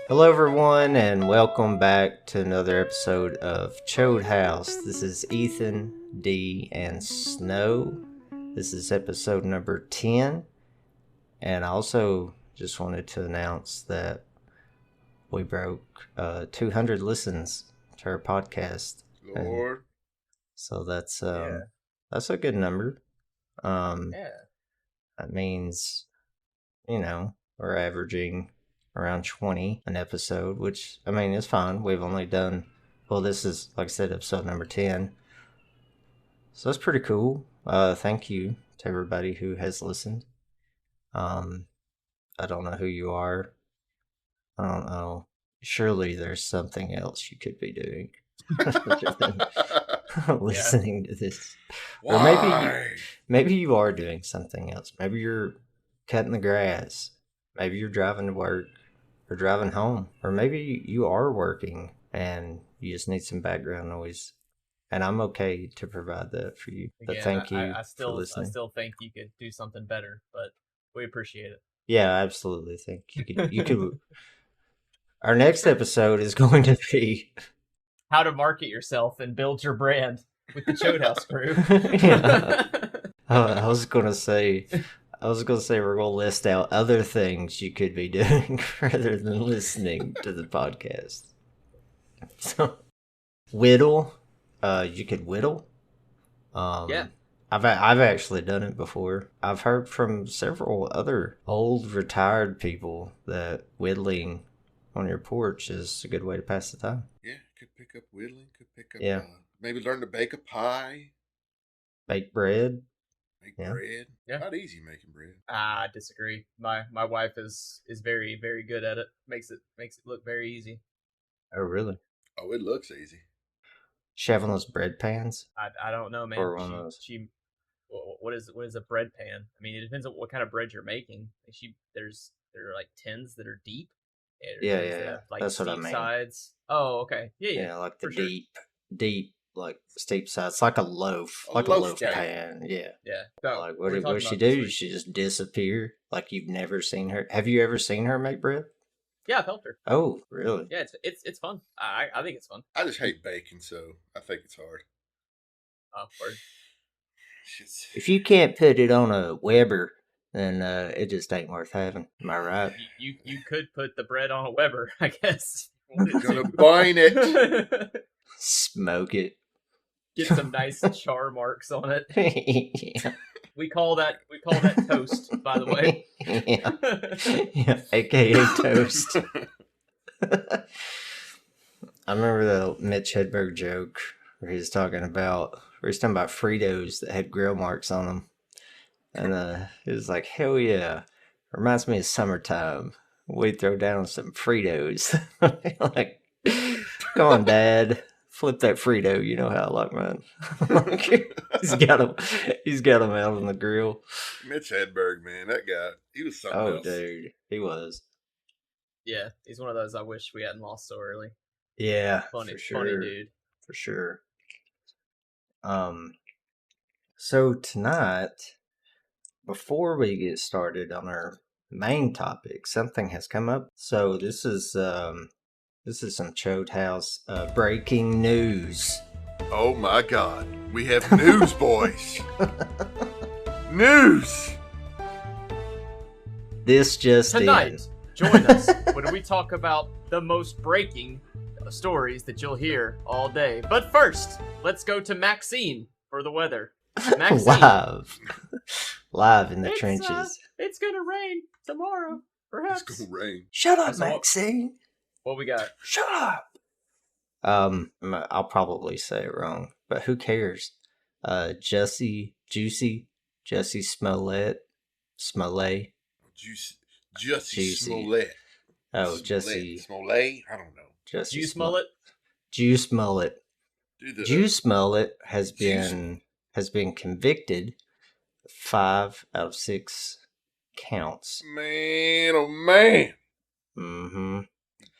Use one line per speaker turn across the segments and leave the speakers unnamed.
Hello, everyone, and welcome back to another episode of Chode House. This is Ethan, D, and Snow. This is episode number 10, and I also just wanted to announce that we broke 200 listens to our podcast.
Lord.
So that's a good number.
Yeah.
That means, we're averaging around 20 an episode, which, I mean, is fine. We've only done, well, this is, like I said, episode number 10. So that's pretty cool. Thank you to everybody who has listened. I don't know who you are. I don't know. Surely there's something else you could be doing listening to this.
Why?
Or maybe you are doing something else. Maybe you're cutting the grass. Maybe you're driving to work or driving home. Or maybe you are working and you just need some background noise. And I'm okay to provide that for you. But thank you for listening.
I still think you could do something better, but we appreciate it.
Yeah, I absolutely think you could. Our next episode is going to be
how to market yourself and build your brand with the Chode House crew.
Yeah. I was gonna say we're gonna list out other things you could be doing rather than listening to the podcast. So, whittle. You could whittle.
Yeah.
I've actually done it before. I've heard from several other old retired people that whittling on your porch is a good way to pass the time.
Yeah, could pick up whittling, could pick up maybe learn to bake a pie.
Bake bread.
Make bread.
Yeah.
Not easy making bread.
I disagree. My wife is very, very good at it. Makes it look very easy.
Oh, really?
Oh, it looks easy.
She have one of those bread pans?
I don't know, man.
Or one of those.
What is a bread pan? I mean, it depends on what kind of bread you're making. There are like tins that are deep.
Yeah.
Like
that's what I mean.
Sides. Oh, okay. Yeah.
Yeah, like the deep, like steep sides, like a loaf, a loaf pan. Yeah.
So,
like what does she do? She just disappear. Like you've never seen her. Have you ever seen her make bread?
Yeah, I've helped her.
Oh, really?
Yeah, it's fun. I think it's fun.
I just hate baking, so I think it's hard.
Oh, word.
If you can't put it on a Weber, then it just ain't worth having. Am I right?
You could put the bread on a Weber, I guess.
I'm gonna bind it.
Smoke it.
Get some nice char marks on it.
Yeah.
We call that toast, by the way.
Yeah, AKA toast. I remember the Mitch Hedberg joke where he's talking about Fritos that had grill marks on them, and he was like, "Hell yeah, reminds me of summertime. We throw down some Fritos." Like, come on, Dad. Flip that Frito, you know how I like mine. He's got him out on the grill.
Mitch Hedberg, man, that guy, he was something else.
Oh, dude, he was.
Yeah, he's one of those I wish we hadn't lost so early.
Yeah,
funny dude,
for sure. So tonight, before we get started on our main topic, something has come up. So this is some Chode House breaking news.
Oh my God. We have news, boys. News!
This just
tonight, join us when we talk about the most breaking stories that you'll hear all day. But first, let's go to Maxine for the weather. Maxine.
Live in the trenches.
It's gonna rain tomorrow, perhaps.
It's gonna rain.
Shut up, Maxine.
What we got?
Shut up. I'll probably say it wrong, but who cares? Jussie Smollett.
Jussie Smollett.
Oh, Jussie
Smollett. I don't know.
Jussie Smollett.
Juice Mullet. Juice Mullet has been convicted 5 out of 6 counts.
Man, oh man.
Mm-hmm.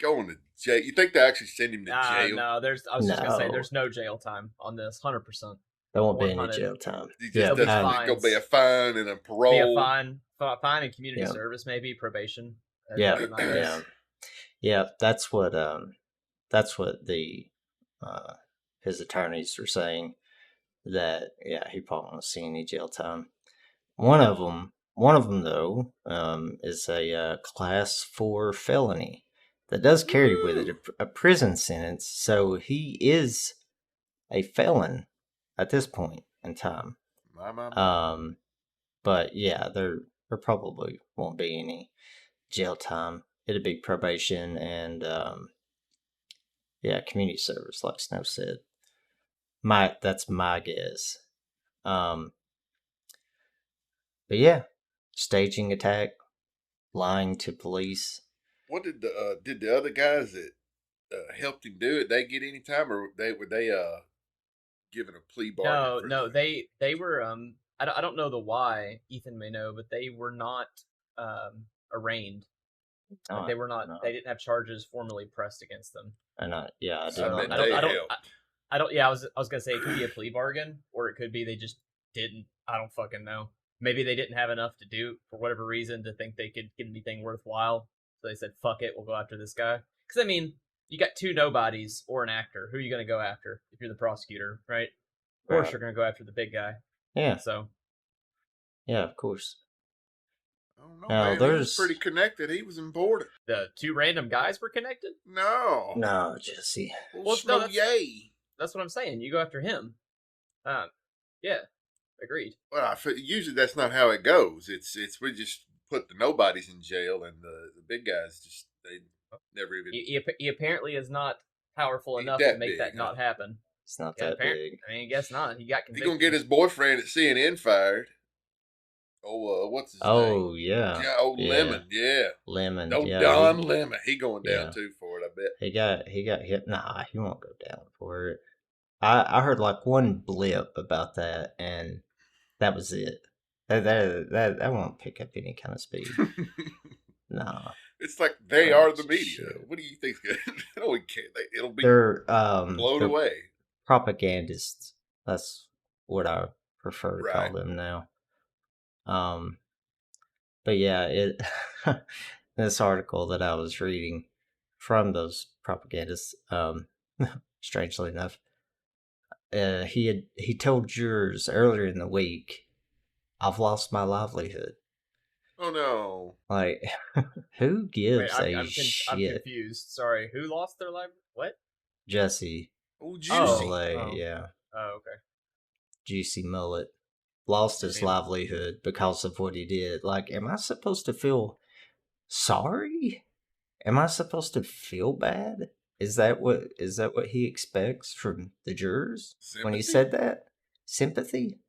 Going to jail. You think they actually send him to jail?
No, I was just going to say, there's no jail time on this, 100%.
There won't be any jail time.
There's going to be a fine and a parole.
Be a fine and community service, maybe, probation.
Yeah. Yeah, that's what the his attorneys are saying, that yeah, he probably won't see any jail time. One of them though, is a class 4 felony that does carry with it a prison sentence. So he is a felon at this point in time.
My.
But yeah, there probably won't be any jail time. It'd be probation and yeah, community service, like Snow said. That's my guess. Um, but yeah, staging attack, lying to police.
What did the other guys that helped him do it? They get any time, or were they given a plea bargain?
No, they were I don't know the why. Ethan may know, but they were not arraigned. Like, they were not.
No.
They didn't have charges formally pressed against them.
And I do
So
not know.
I don't. Yeah, I was gonna say it could be a plea bargain, or it could be they just didn't. I don't fucking know. Maybe they didn't have enough to do for whatever reason to think they could get anything worthwhile. So they said, "Fuck it, we'll go after this guy." Because I mean, you got two nobodies or an actor. Who are you gonna go after if you're the prosecutor, right? Of course, you're gonna go after the big guy.
Yeah.
So.
Yeah, of course.
I don't know,
Now,
man. He was pretty connected. He was important.
The two random guys were connected?
No, Jesse.
Well, no, yay.
That's what I'm saying. You go after him. Yeah, agreed.
Well, usually that's not how it goes. It's we just put the nobodies in jail, and the big guys just they never even.
He apparently is not powerful enough to make that not happen.
It's not that big.
I mean, I guess not. He got convicted.
He gonna get his boyfriend at CNN fired. Oh, what's his name?
Oh, yeah.
Lemon, yeah.
Lemon,
yeah. Don Lemon. He going down too for it, I bet.
He got hit. Nah, he won't go down for it. I heard like one blip about that, and that was it. That won't pick up any kind of speed. No.
It's like they are the media. Shit. What do you think's good? No, it'll be blown away.
Propagandists. That's what I prefer to call them now. But yeah, this article that I was reading from those propagandists, strangely enough, he told jurors earlier in the week, "I've lost my livelihood."
Oh no!
Like, who gives shit?
I'm confused. Sorry, who lost their life? What?
Jussie.
Oh, Jussie.
Smollett, yeah.
Oh, okay.
Jussie Smollett lost his livelihood because of what he did. Like, am I supposed to feel sorry? Am I supposed to feel bad? Is that what he expects from the jurors when he said that? Sympathy?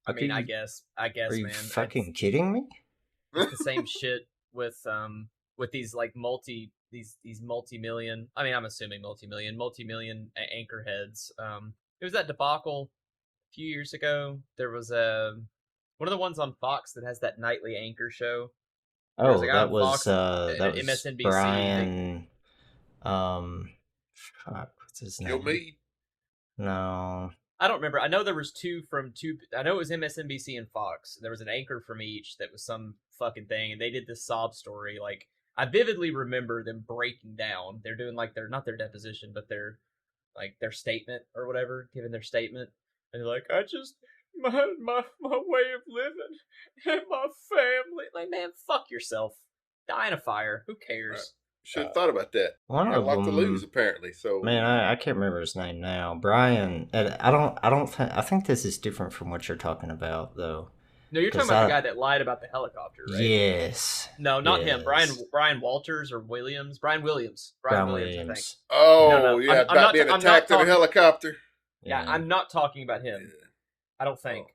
I mean, I guess.
Are you
man,
fucking kidding me?
It's the same shit with these like these multi-million. I mean, I'm assuming multi-million anchor heads. It was that debacle a few years ago. There was one of the ones on Fox that has that nightly anchor show.
Oh, that was MSNBC. Brian. Fuck, what's his name?
Me?
No.
I don't remember. I know there was I know it was MSNBC and Fox. There was an anchor from each that was some fucking thing, and they did this sob story. Like, I vividly remember them breaking down. They're doing like not their deposition, but their statement or whatever, giving their statement, and they're like, I just my way of living and my family. Like, man, fuck yourself. Die in a fire. Who cares?
Right. Should have thought about that.
One of them,
to lose, apparently. So,
man, I can't remember his name now. Brian. I think this is different from what you're talking about, though.
No, you're talking about the guy that lied about the helicopter, right?
Yes.
No, not him. Brian Walters or Williams. Brian Williams. I think.
Oh, yeah, about being attacked in a helicopter.
Yeah, I'm not talking about him. Yeah. I don't think.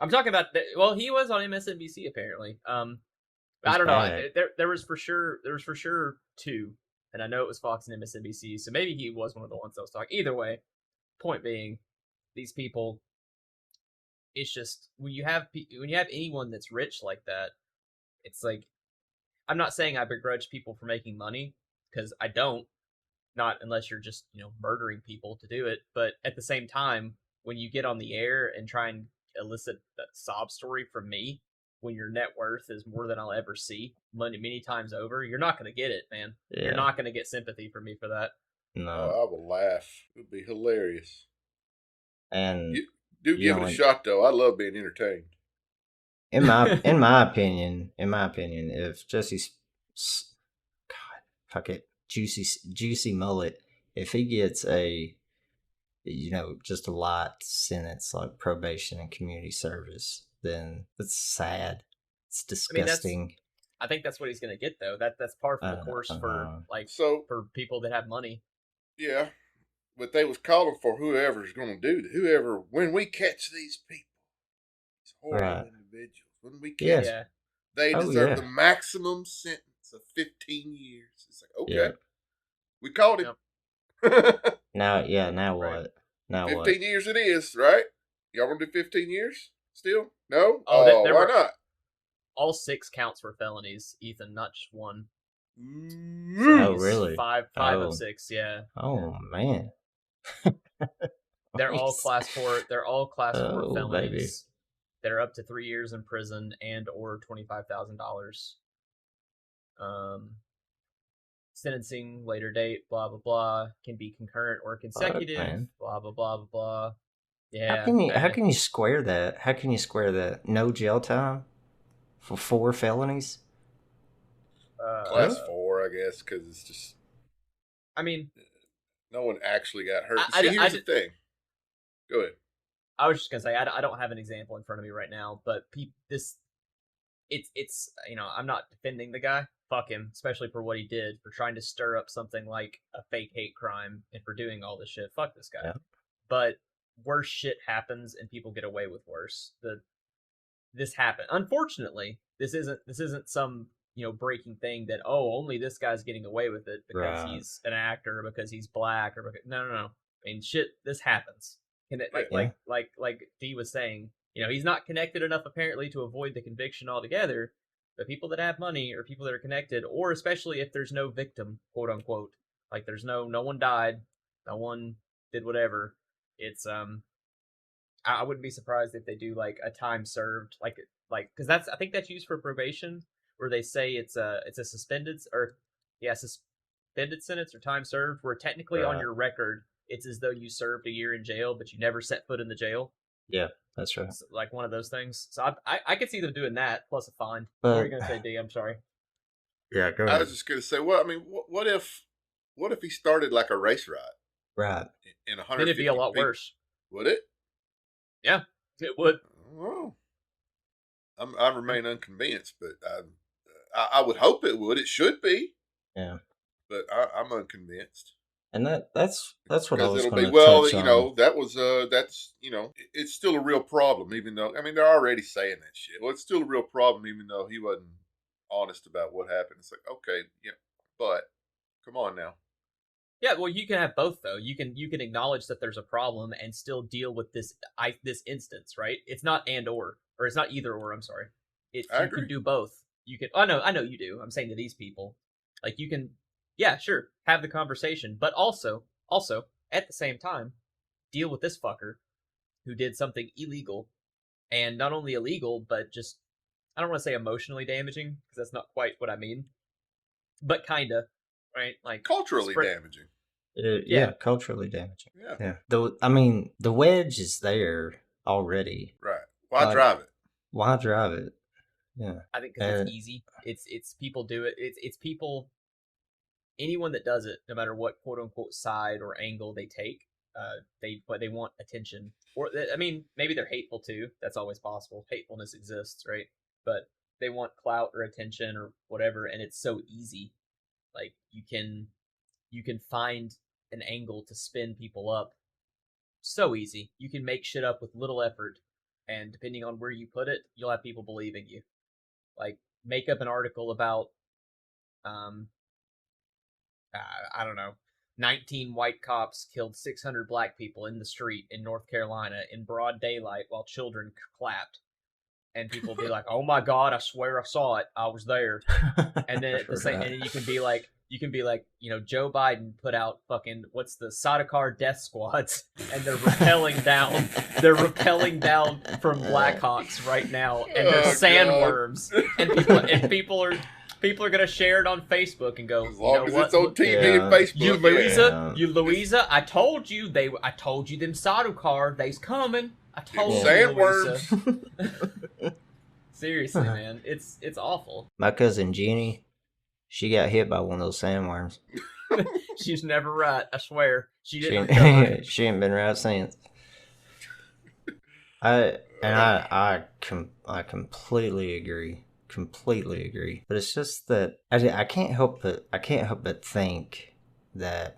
I'm talking about. Well, he was on MSNBC apparently. I don't know. There was for sure two, and I know it was Fox and MSNBC. So maybe he was one of the ones that was talking. Either way, point being, these people. It's just when you have anyone that's rich like that, it's like, I'm not saying I begrudge people for making money, because I don't. Not unless you're just murdering people to do it. But at the same time, when you get on the air and try and elicit that sob story from me, when your net worth is more than I'll ever see many times over, you're not going to get it, man.
Yeah.
You're not going to get sympathy from me for that.
No.
Oh, I will laugh. It would be hilarious.
And
give it a shot, though. I love being entertained.
In my opinion, if Jussie's, God, fuck it, Juicy Mullet, if he gets a, just a light sentence like probation and community service, then that's sad. It's disgusting.
I think that's what he's going to get, though. That's par for the course for people that have money.
Yeah, but they was calling for whoever's going to do that. When we catch these people, these horrible individuals, when we catch them, they deserve the maximum sentence of 15 years. It's like, okay, we caught him.
Yep.
Now what?
Right.
Now
15 years it is, right? Y'all want to do 15 years still? No?
Oh,
why not?
All 6 counts were felonies, Ethan, not just one.
Oh, really?
5 of 6, yeah.
Oh, man.
They're all class 4. They're all class 4 felonies.
Baby.
They're up to 3 years in prison and or $25,000. Sentencing later date, blah blah blah, can be concurrent or consecutive, blah blah blah blah blah. Yeah.
How can you square that? How can you square that? No jail time for 4 felonies?
Class 4, I guess, because it's just.
I mean,
no one actually got hurt. Here's the thing. Go ahead.
I was just gonna say I don't have an example in front of me right now, but it's I'm not defending the guy. Fuck him, especially for what he did, for trying to stir up something like a fake hate crime and for doing all this shit. Fuck this guy. Yeah. But worse shit happens and people get away with worse. This happened. Unfortunately, this isn't some breaking thing that only this guy's getting away with it because he's an actor, or because he's black, or because, no. I mean, shit, this happens. And like Dee was saying, he's not connected enough apparently to avoid the conviction altogether. But people that have money, or people that are connected, or especially if there's no victim, quote unquote, like there's no one died, no one did whatever. It's I wouldn't be surprised if they do like a time served, like because I think that's used for probation, where they say it's a suspended sentence or time served, where technically on your record it's as though you served a year in jail, but you never set foot in the jail.
Yeah, that's right.
It's like one of those things. So I could see them doing that plus a fine.
But,
what were you gonna say, D? I'm sorry.
Yeah, go ahead.
I was just gonna say, well, I mean, what if he started like a race riot?
Right.
In 100.
Then it'd be a lot worse.
Would it?
Yeah, it would.
Oh, I remain unconvinced, but I would hope it would. It should be.
Yeah.
But I'm unconvinced.
And that's what I was going to
touch on. That's it's still a real problem, even though, I mean, they're already saying that shit. Well, it's still a real problem, even though he wasn't honest about what happened. It's like, okay, but come on now.
Yeah, well, you can have both, though. You can acknowledge that there's a problem and still deal with this instance, right? It's not or it's not either or. I'm sorry. You can do both. You can. I know you do. I'm saying to these people, like, you can. Yeah, sure, have the conversation, but also at the same time, deal with this fucker who did something illegal, and not only illegal, but just, I don't want to say emotionally damaging, because that's not quite what I mean, but kinda, right? Like
culturally damaging.
Yeah, culturally damaging. Yeah. The wedge is there already.
Right. Why drive it?
Why drive it? Yeah.
I think because it's easy. It's people do it. It's people. Anyone that does it, no matter what quote unquote side or angle they take, they want attention. Or, I mean, maybe they're hateful too. That's always possible. Hatefulness exists, right? But they want clout or attention or whatever, and it's so easy. Like, you can find an angle to spin people up. So easy. You can make shit up with little effort, and depending on where you put it, you'll have people believing you. Like, make up an article about I don't know, 19 white cops killed 600 black people in the street in North Carolina in broad daylight while children clapped. And people be like, "Oh my God, I swear I saw it. I was there." And then and then you can be like, you can be like, Joe Biden put out fucking what's the Sardaukar death squads, and they're rappelling down. They're rappelling down from Blackhawks right now, and they're sandworms, and people are gonna share it on Facebook and go,
as long as it's on TV and Facebook.
You Louisa, I told you them Sardaukar, they's coming. I told you,
sandworms.
Seriously, man, it's awful.
My cousin Jeannie, she got hit by one of those sandworms.
She's never right, I swear. She didn't.
She ain't been right since. I completely agree. Completely agree. But it's just that I can't help but think that,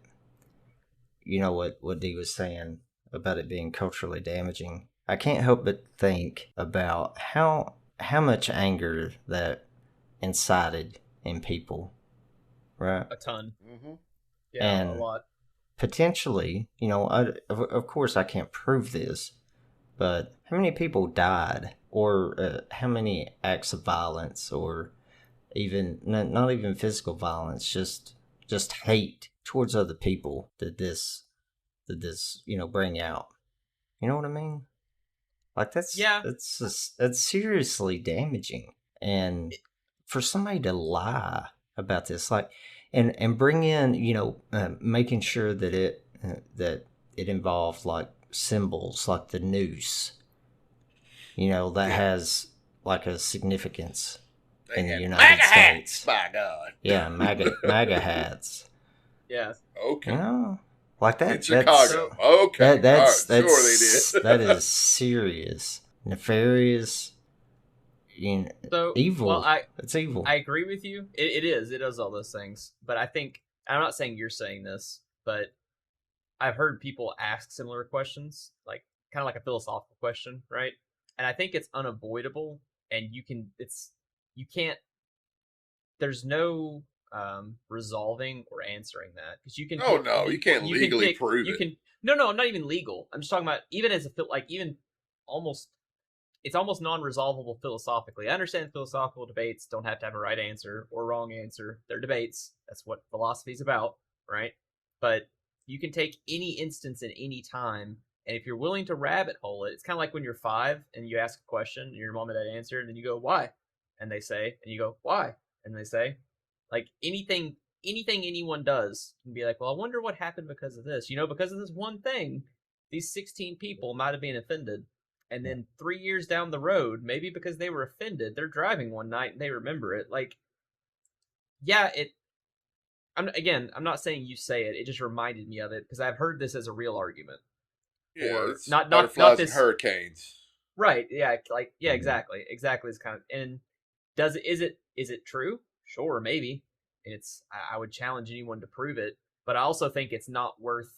what Dee was saying about it being culturally damaging. I can't help but think about how much anger that incited in people, right?
A ton.
Mm-hmm.
Yeah,
and
a lot.
Potentially, of course I can't prove this, but how many people died, or how many acts of violence, or even not even physical violence, just hate towards other people did this bring out? You know what I mean? Like that's seriously damaging, and for somebody to lie about this, like, and bring in making sure that it involved like symbols like the noose, that has like a significance in the United States.
By God,
yeah, MAGA hats.
Yeah.
Okay.
Like that.
In Chicago. Okay.
That's
sure they did.
That is serious, nefarious, evil.
Well,
it's evil.
I agree with you. It is. It does all those things. But I think, I'm not saying you're saying this, but I've heard people ask similar questions, like kind of like a philosophical question, right? And I think it's unavoidable, and there's no resolving or answering that, because you can.
Oh no, you can't legally prove it.
No, I'm not even legal. I'm just talking about even as it's almost non-resolvable philosophically. I understand philosophical debates don't have to have a right answer or wrong answer. They're debates. That's what philosophy is about, right? But you can take any instance at any time, and if you're willing to rabbit hole it, it's kind of like when you're 5 and you ask a question and your mom and dad answer, and then you go, why? And they say, and you go, why? And they say, like, anything anyone does can be like, well, I wonder what happened because of this. Because of this one thing, these 16 people might have been offended. And then 3 years down the road, maybe because they were offended, they're driving one night and they remember it. Like, yeah, I'm not saying you say it. It just reminded me of it because I've heard this as a real argument.
Yeah,
or
it's
not
butterflies
this
and hurricanes.
Right? Yeah, like exactly. It's kind of, and is it true? Sure, maybe. I would challenge anyone to prove it, but I also think it's not worth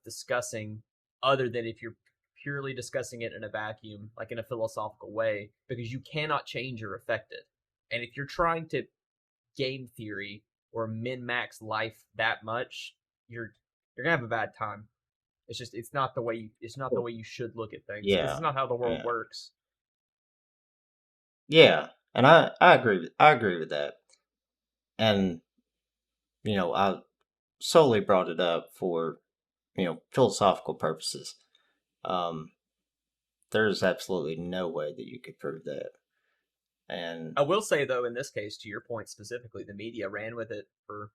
discussing, other than if you're purely discussing it in a vacuum, like in a philosophical way, because you cannot change or affect it. And if you're trying to game theory or min-max life that much, you're gonna have a bad time. It's not the way you should look at things.
Yeah,
this is not how the world works.
Yeah, and I agree with that. And I solely brought it up for philosophical purposes. There's absolutely no way that you could prove that. And
I will say, though, in this case, to your point specifically, the media ran with it for,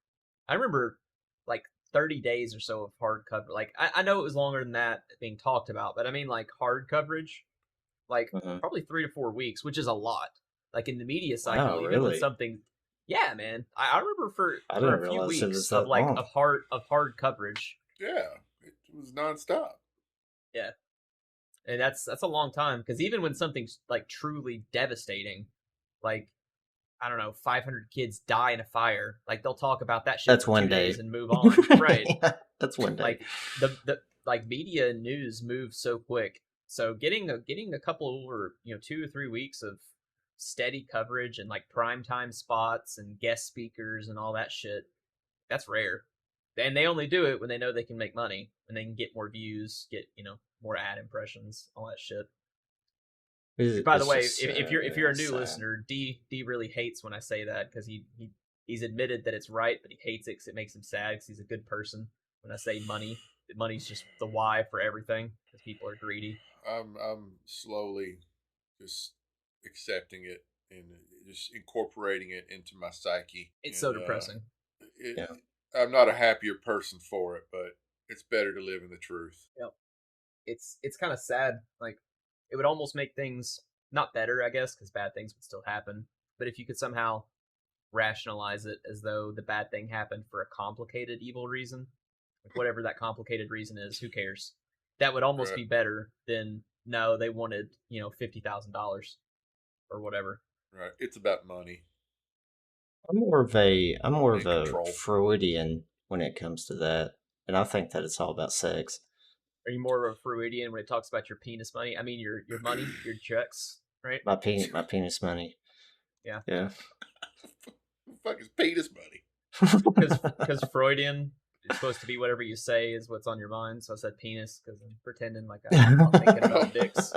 I remember, like 30 days or so of hard coverage. Like, I know it was longer than that being talked about, but I mean, like, hard coverage, like probably 3 to 4 weeks, which is a lot. Like, in the media cycle, even when something, yeah, man. I remember for a few weeks of like of hard coverage.
Yeah, it was nonstop.
Yeah. And that's a long time, because even when something's like truly devastating, like, I don't know, 500 kids die in a fire, like they'll talk about that shit
that's
for
1
2
day
days and move on. Right.
Yeah, that's 1 day.
Like the like media and news move so quick. So getting a couple over 2 or 3 weeks of steady coverage and like primetime spots and guest speakers and all that shit, that's rare. And they only do it when they know they can make money and they can get more views, get more ad impressions, all that shit. By the way, if you're a new listener, D really hates when I say that, because he he's admitted that it's right, but he hates it because it makes him sad because he's a good person. When I say money's just the why for everything because people are greedy.
I'm slowly just accepting it and just incorporating it into my psyche.
It's so depressing.
I'm not a happier person for it, but it's better to live in the truth.
Yep. It's kind of sad. Like, it would almost make things not better, I guess, because bad things would still happen. But if you could somehow rationalize it as though the bad thing happened for a complicated evil reason, like whatever that complicated reason is, who cares? That would almost be better than, no, they wanted, $50,000 or whatever.
Right. It's about money.
I'm more of a Freudian when it comes to that, and I think that it's all about sex.
Are you more of a Freudian when it talks about your penis money? I mean, your money, your checks, right?
My penis money.
Yeah.
Yeah.
What the fuck is penis money?
Because Freudian is supposed to be whatever you say is what's on your mind. So I said penis because I'm pretending like I'm not thinking about dicks.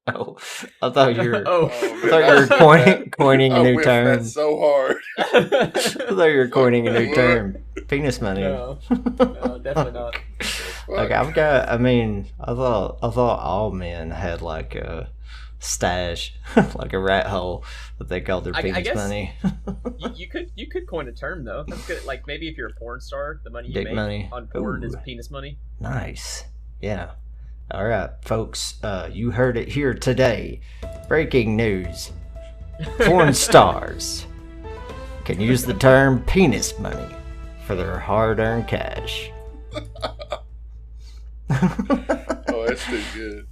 Oh, I thought you were.
Man,
coining a new term.
That so hard.
I thought you were coining a new term. Penis money.
No, definitely not.
Like I thought all men had like a stash, like a rat hole that they called their penis money.
you could coin a term though. That's good. Like maybe if you're a porn star, the money you
Dick
make
money.
on porn is penis money.
Nice. Yeah. All right, folks. You heard it here today. Breaking news. Porn stars can use the term penis money for their hard-earned cash.
Oh, that's too good.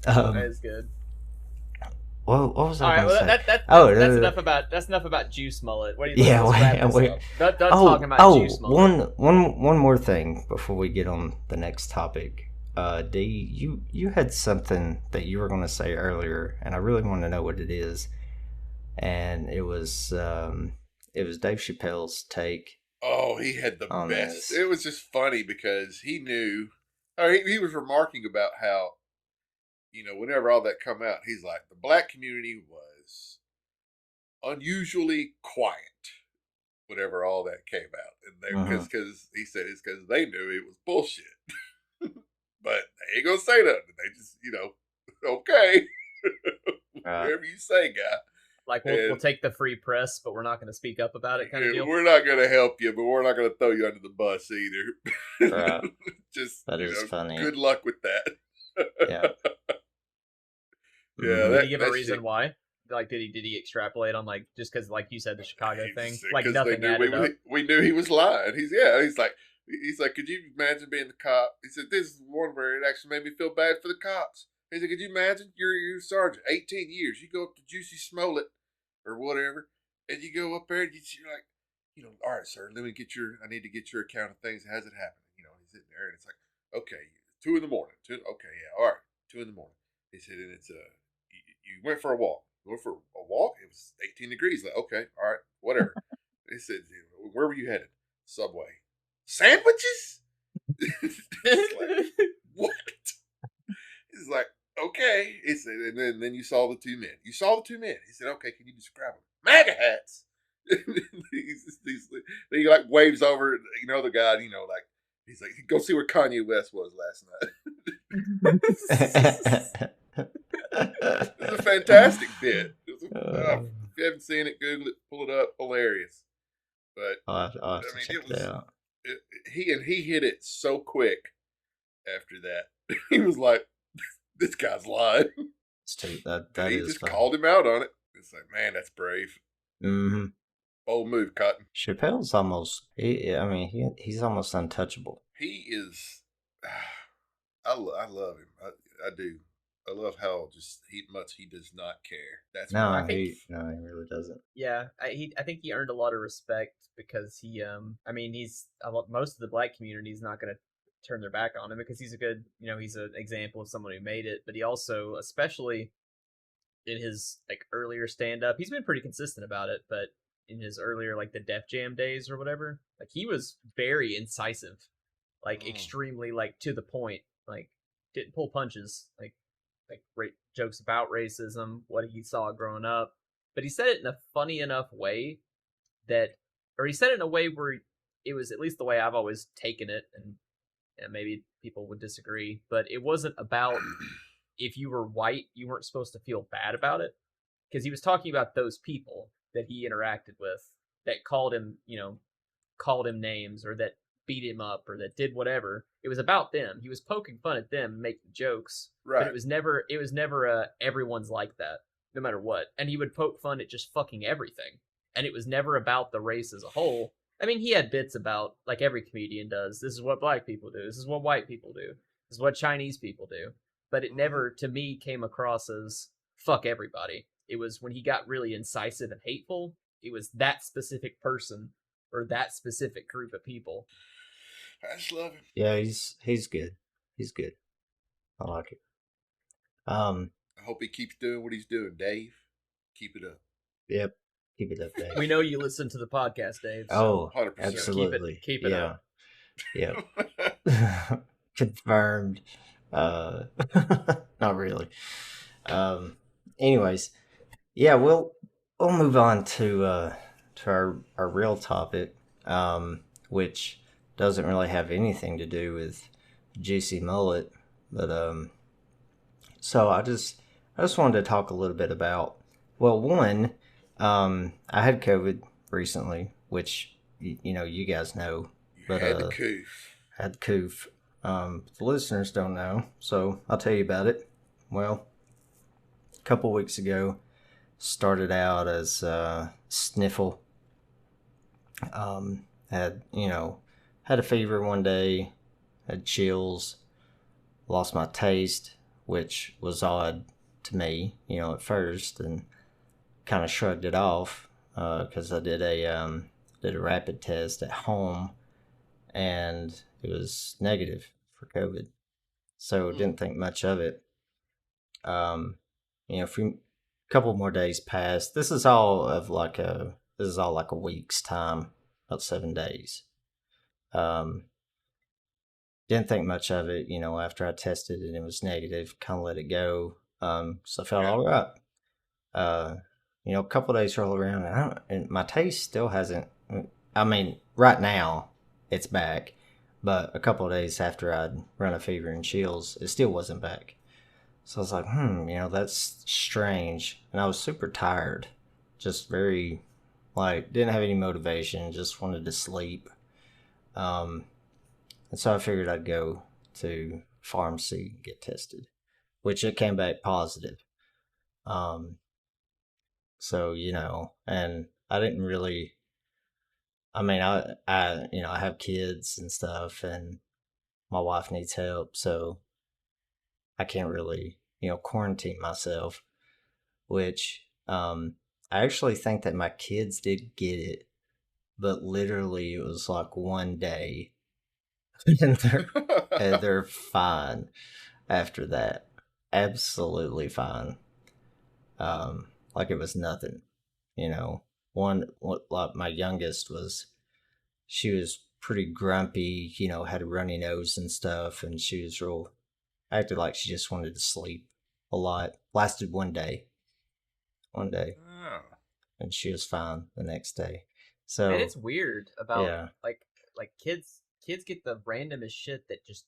That is good.
Well, what was I
going
to say?
That's enough about Jussie Smollett. What do you think?
Wait.
Done talking about Jussie Smollett.
One more thing before we get on the next topic. D, you had something that you were going to say earlier, and I really want to know what it is. And it was Dave Chappelle's take.
Oh, he had the best.
This.
It was just funny because he knew. He was remarking about how, whenever all that come out, he's like, the black community was unusually quiet. Whenever all that came out, and because he said it's because they knew it was bullshit. But they ain't gonna say nothing. They just, okay. Whatever you say, guy.
Like, we'll take the free press, but we're not going to speak up about it kind of deal?
We're not going to help you, but we're not going to throw you under the bus either.
Right.
Just,
that is funny.
Good luck with that.
Yeah.
Yeah.
Did he give a reason why? Like, did he extrapolate on, like, just because, like you said, the Chicago thing? Like, nothing added up.
We knew he was lying. He's like, could you imagine being the cop? He said, this is one where it actually made me feel bad for the cops. He said, could you imagine? You're a sergeant, 18 years. You go up to Jussie Smollett or whatever, and you go up there and you're like, all right, sir, I need to get your account of things. How's it happening? He's sitting there and it's like, okay, 2 a.m. Okay, yeah, all right, 2 a.m. He said, and it's you went for a walk. You went for a walk? It was 18 degrees. Like, okay, all right, whatever. He said, where were you headed? Subway. Sandwiches? Like, what? He's like, okay. He said, and then you saw the 2 men. You saw the 2 men. He said, okay, can you describe them? MAGA hats. He like waves over, the guy, like, he's like, go see where Kanye West was last night. It's a fantastic bit. If you haven't seen it, Google it, pull it up. Hilarious. But
I'll check it out.
He hit it so quick after that. He was like, this guy's lying.
He
just called him out on it. It's like, man, that's brave.
Mm-hmm.
Bold move, Cotton.
Chappelle's almost, he's almost untouchable.
He is, I love him. I do. I love how much he does not care. That's
he really doesn't.
Yeah, I think he earned a lot of respect because he, most of the black community is not going to turn their back on him because he's a good, he's an example of someone who made it. But he also, especially in his like earlier stand up, he's been pretty consistent about it. But in his earlier like the Def Jam days or whatever, like he was very incisive, like extremely like to the point, like didn't pull punches, like jokes about racism, what he saw growing up. But he said it in a funny enough way that or he said it in a way where it was, at least the way I've always taken it, and maybe people would disagree, but it wasn't about if you were white, you weren't supposed to feel bad about it, because he was talking about those people that he interacted with that called him, called him names, or that beat him up, or that did whatever. It was about them. He was poking fun at them, making jokes,
right?
But it was never everyone's like that, no matter what. And he would poke fun at just fucking everything, and it was never about the race as a whole. I mean, he had bits about, like every comedian does, this is what black people do, this is what white people do, this is what Chinese people do. But it never, to me, came across as fuck everybody. It was when he got really incisive and hateful, it was that specific person or that specific group of people.
I just love him.
Yeah, he's good. He's good. I like it.
I hope he keeps doing what he's doing, Dave. Keep it up.
Yep. Keep it up, Dave.
We know you listen to the podcast, Dave.
So 100%. Absolutely.
Keep it up.
Yep. Confirmed. Not really. Anyways, yeah, we'll move on to our real topic, which doesn't really have anything to do with Jussie Smollett, but so I just wanted to talk a little bit about, well, one, I had COVID recently, which you guys know, but
had the Coof.
Had the Coof. The listeners don't know, so I'll tell you about it. Well, a couple weeks ago, started out as sniffle. Had a fever one day, had chills, lost my taste, which was odd to me, at first, and kind of shrugged it off because I did a rapid test at home, and it was negative for COVID, so didn't think much of it. A couple more days passed. This is all like a week's time, about 7 days. Didn't think much of it, after I tested and it was negative, kind of let it go. So I felt all right. A couple days roll around, and my taste still hasn't. I mean, right now it's back, but a couple of days after I'd run a fever and chills, it still wasn't back. So I was like, that's strange. And I was super tired, just very, didn't have any motivation, just wanted to sleep. And so I figured I'd go to pharmacy and get tested, which it came back positive. So, and I didn't really, I have kids and stuff, and my wife needs help, so I can't really, quarantine myself, which, I actually think that my kids did get it, but literally it was like one day and they're fine after that. Absolutely fine. Like it was nothing, like my youngest she was pretty grumpy, had a runny nose and stuff, and she was acted like she just wanted to sleep a lot. Lasted one day. Oh. And she was fine the next day. So,
and it's weired about like kids get the randomest shit that just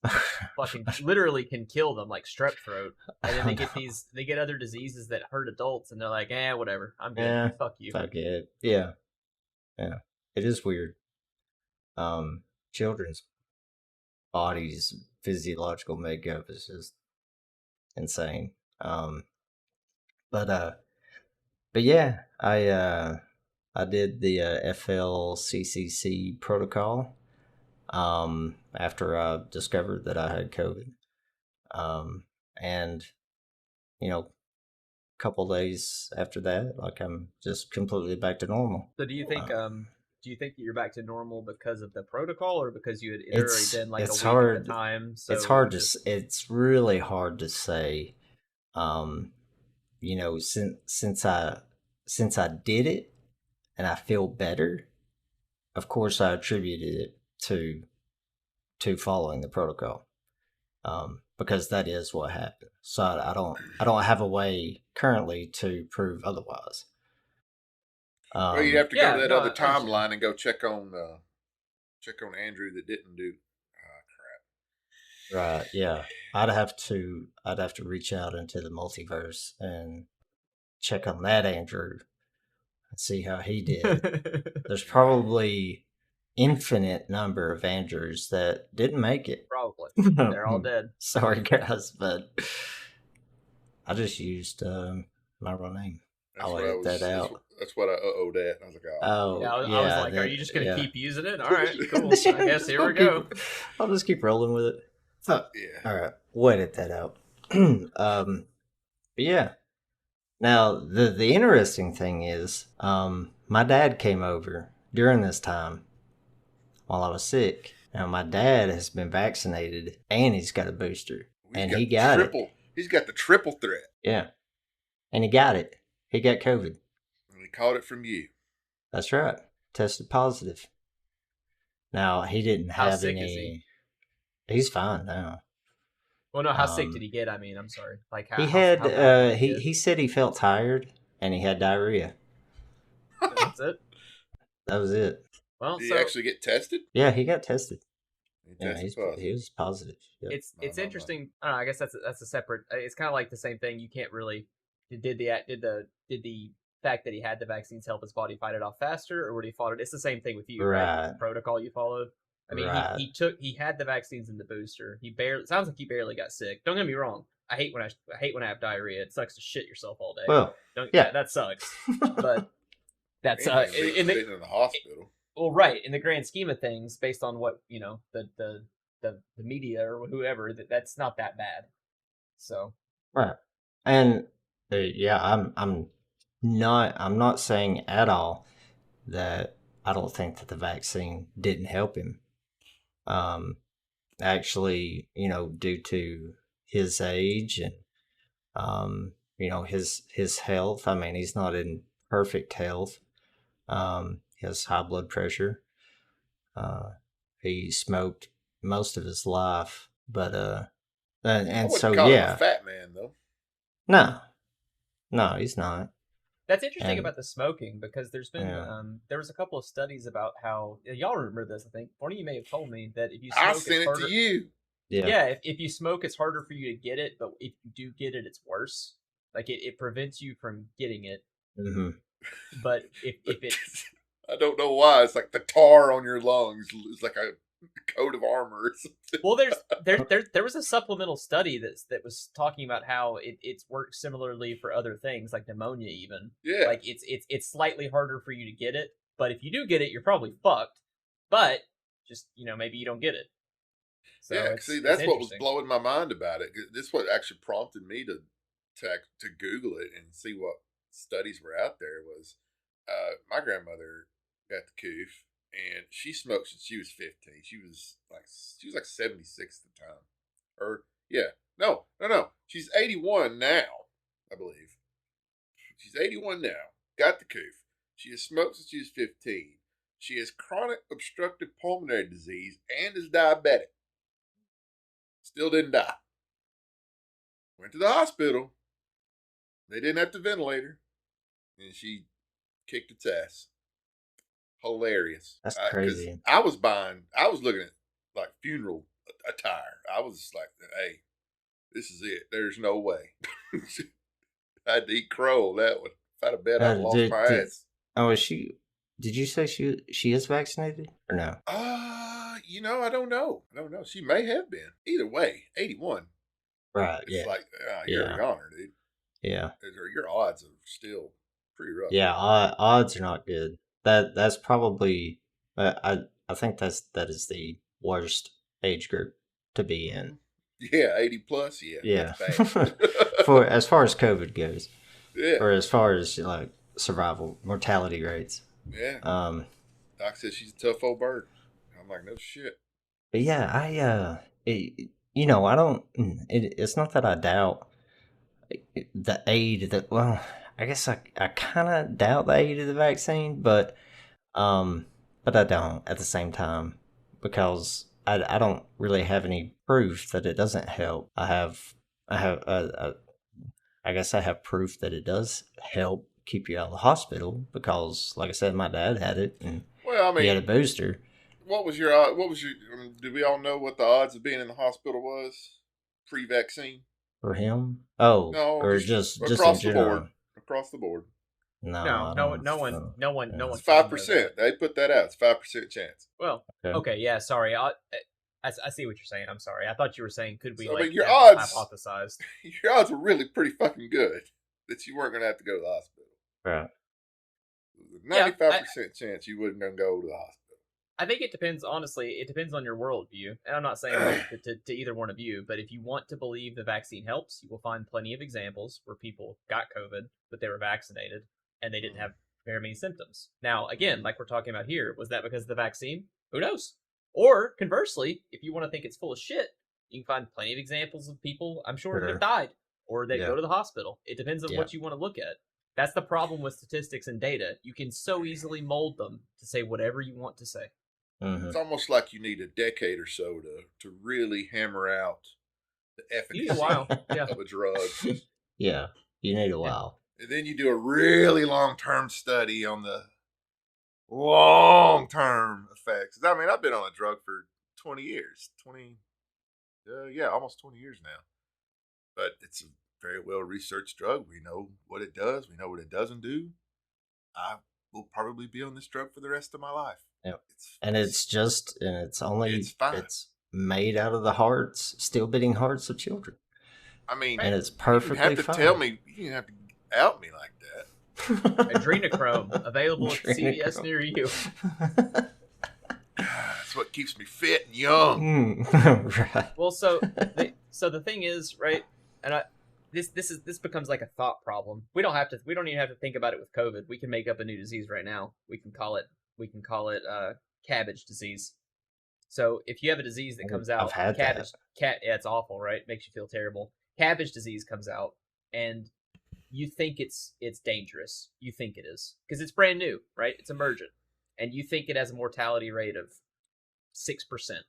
fucking literally can kill them, like strep throat, and then they get other diseases that hurt adults, and they're like, whatever, I'm good. Yeah, fuck you.
Fuck it. Yeah. It is weird. Children's bodies' physiological makeup is just insane. But yeah, I did the FLCCC protocol after I discovered that I had COVID. And a couple days after that, I'm just completely back to normal.
So do you think that you're back to normal because of the protocol, or because you had already been like a week at the time? So
it's really hard to say. Since I did it and I feel better, of course I attributed it to following the protocol, because that is what happened. So I don't have a way currently to prove otherwise.
Well, you have to go to that other timeline and go check on Andrew that didn't do.
Crap. Right. Yeah. I'd have to reach out into the multiverse and check on that Andrew and see how he did. There's probably infinite number of Andrews that didn't make it.
Probably. They're all dead.
Sorry, guys, but I just used my real name. I'll edit that out.
That's what I uh-oh'd at. I was like,
oh. Yeah, I was like, are you just going to keep using it? All right, cool. I guess here we go.
I'll just keep rolling with it. Oh, yeah. All right, we'll edit that out. But yeah. Now, the interesting thing is, my dad came over during this time while I was sick. Now, my dad has been vaccinated, and he's got a booster. He got it.
He's got the triple threat.
Yeah. And he got it. He got COVID.
And he caught it from you.
That's right. Tested positive. Now, he didn't have
sick is he?
He's fine now.
Well, no, how sick did he get? I mean, I'm sorry. Like how,
he had, he said he felt tired, and he had diarrhea.
That's it?
That was it.
Well, did he actually get tested?
Yeah, he got tested.
He
was positive. Yep.
It's interesting. I don't know, I guess that's a separate. It's kind of like the same thing. You can't really did the fact that he had the vaccines help his body fight it off faster, or would he fought it? It's the same thing with you, right? The protocol you followed. I mean, he had the vaccines and the booster. It sounds like he barely got sick. Don't get me wrong. I hate when I have diarrhea. It sucks to shit yourself all day.
Well,
that sucks. But that's
in the hospital.
Well, right, in the grand scheme of things, based on what the media or whoever, that's not that bad. So
right, and I'm not saying at all that I don't think that the vaccine didn't help him. Actually, due to his age and his health. I mean, he's not in perfect health. He has high blood pressure. He smoked most of his life, but and so
call him a fat man though.
No, he's not.
That's interesting about the smoking, because there's been there was a couple of studies about how y'all remember this. I think one of you may have told me that if you smoke,
I sent it to you.
Yeah, if you smoke, it's harder for you to get it, but if you do get it, it's worse. Like it prevents you from getting it.
Mm-hmm.
But if it,
I don't know why, it's like the tar on your lungs. It's like a coat of armor or something.
Well, there was a supplemental study that was talking about how it's works similarly for other things like pneumonia even.
Yeah.
Like it's slightly harder for you to get it, but if you do get it, you're probably fucked. But just maybe you don't get it. So
yeah, see, that's what was blowing my mind about it. This is what actually prompted me to Google it and see what studies were out there. Was my grandmother got the Coof, and she smoked since she was 15. She was like 76 at the time. Or no. She's 81 now, I believe. She's 81 now. Got the Coof. She has smoked since she was 15. She has chronic obstructive pulmonary disease and is diabetic. Still didn't die. Went to the hospital. They didn't have to ventilate her. And she kicked its ass. Hilarious.
That's crazy.
I was looking at like funeral attire. I was like, hey, this is it. There's no way. I had to eat crow on that one. If I'd have bet I'd lost my ass.
Oh, is she? Did you say she is vaccinated or no?
I don't know. She may have been. Either way, 81.
Right.
It's like you're a goner, dude.
Yeah.
Your odds are still pretty rough.
Yeah, odds are not good. That's probably I think that is the worst age group to be in.
Yeah, 80 plus. Yeah.
For as far as COVID goes.
Yeah.
Or as far as like survival mortality rates.
Yeah. Doc says she's a tough old bird. I'm like, no shit.
But yeah, I don't. It's not that I doubt the aid that. Well, I guess I kind of doubt the aid of the vaccine, but I don't at the same time, because I don't really have any proof that it doesn't help. I guess I have proof that it does help keep you out of the hospital because, like I said, my dad had it, and he had a booster.
What was your? Do we all know what the odds of being in the hospital was pre-vaccine
for him? Oh,
no,
or just
across
in
the board. Across the board.
No one.
It's 5%. They put that out. It's 5% chance.
Well, okay, yeah. Sorry, I see what you're saying. I'm sorry. I thought you were saying could we
your odds
hypothesized?
Your odds were really pretty fucking good that you weren't going to have to go to the hospital.
Right.
95% chance you wouldn't gonna go to the hospital.
I think it depends. Honestly, it depends on your worldview, and I'm not saying to either one of you. But if you want to believe the vaccine helps, you will find plenty of examples where people got COVID, but they were vaccinated and they didn't have very many symptoms. Now, again, like we're talking about here, was that because of the vaccine? Who knows? Or conversely, if you want to think it's full of shit, you can find plenty of examples of people, I'm sure, that have died or they go to the hospital. It depends on what you want to look at. That's the problem with statistics and data. You can so easily mold them to say whatever you want to say.
Mm-hmm.
It's almost like you need a decade or so to really hammer out the efficacy of a drug.
Yeah, you need a while.
And then you do a really long-term study on the long-term effects. I mean, I've been on a drug for 20 years. Almost 20 years now. But it's a very well-researched drug. We know what it does. We know what it doesn't do. I will probably be on this drug for the rest of my life.
Yeah. It's made out of the still beating hearts of children.
I mean,
and it's perfectly fine.
You have to tell me, you didn't have to out me like that.
Adrenochrome, available at CVS near you.
That's what keeps me fit and young.
Right.
Well, so the thing is, right, and this becomes like a thought problem. We don't even have to think about it with COVID. We can make up a new disease right now. We can call it cabbage disease. So if you have a disease that comes out, it's awful, right? Makes you feel terrible. Cabbage disease comes out, and you think it's dangerous. You think it is because it's brand new, right? It's emergent, and you think it has a mortality rate of 6%.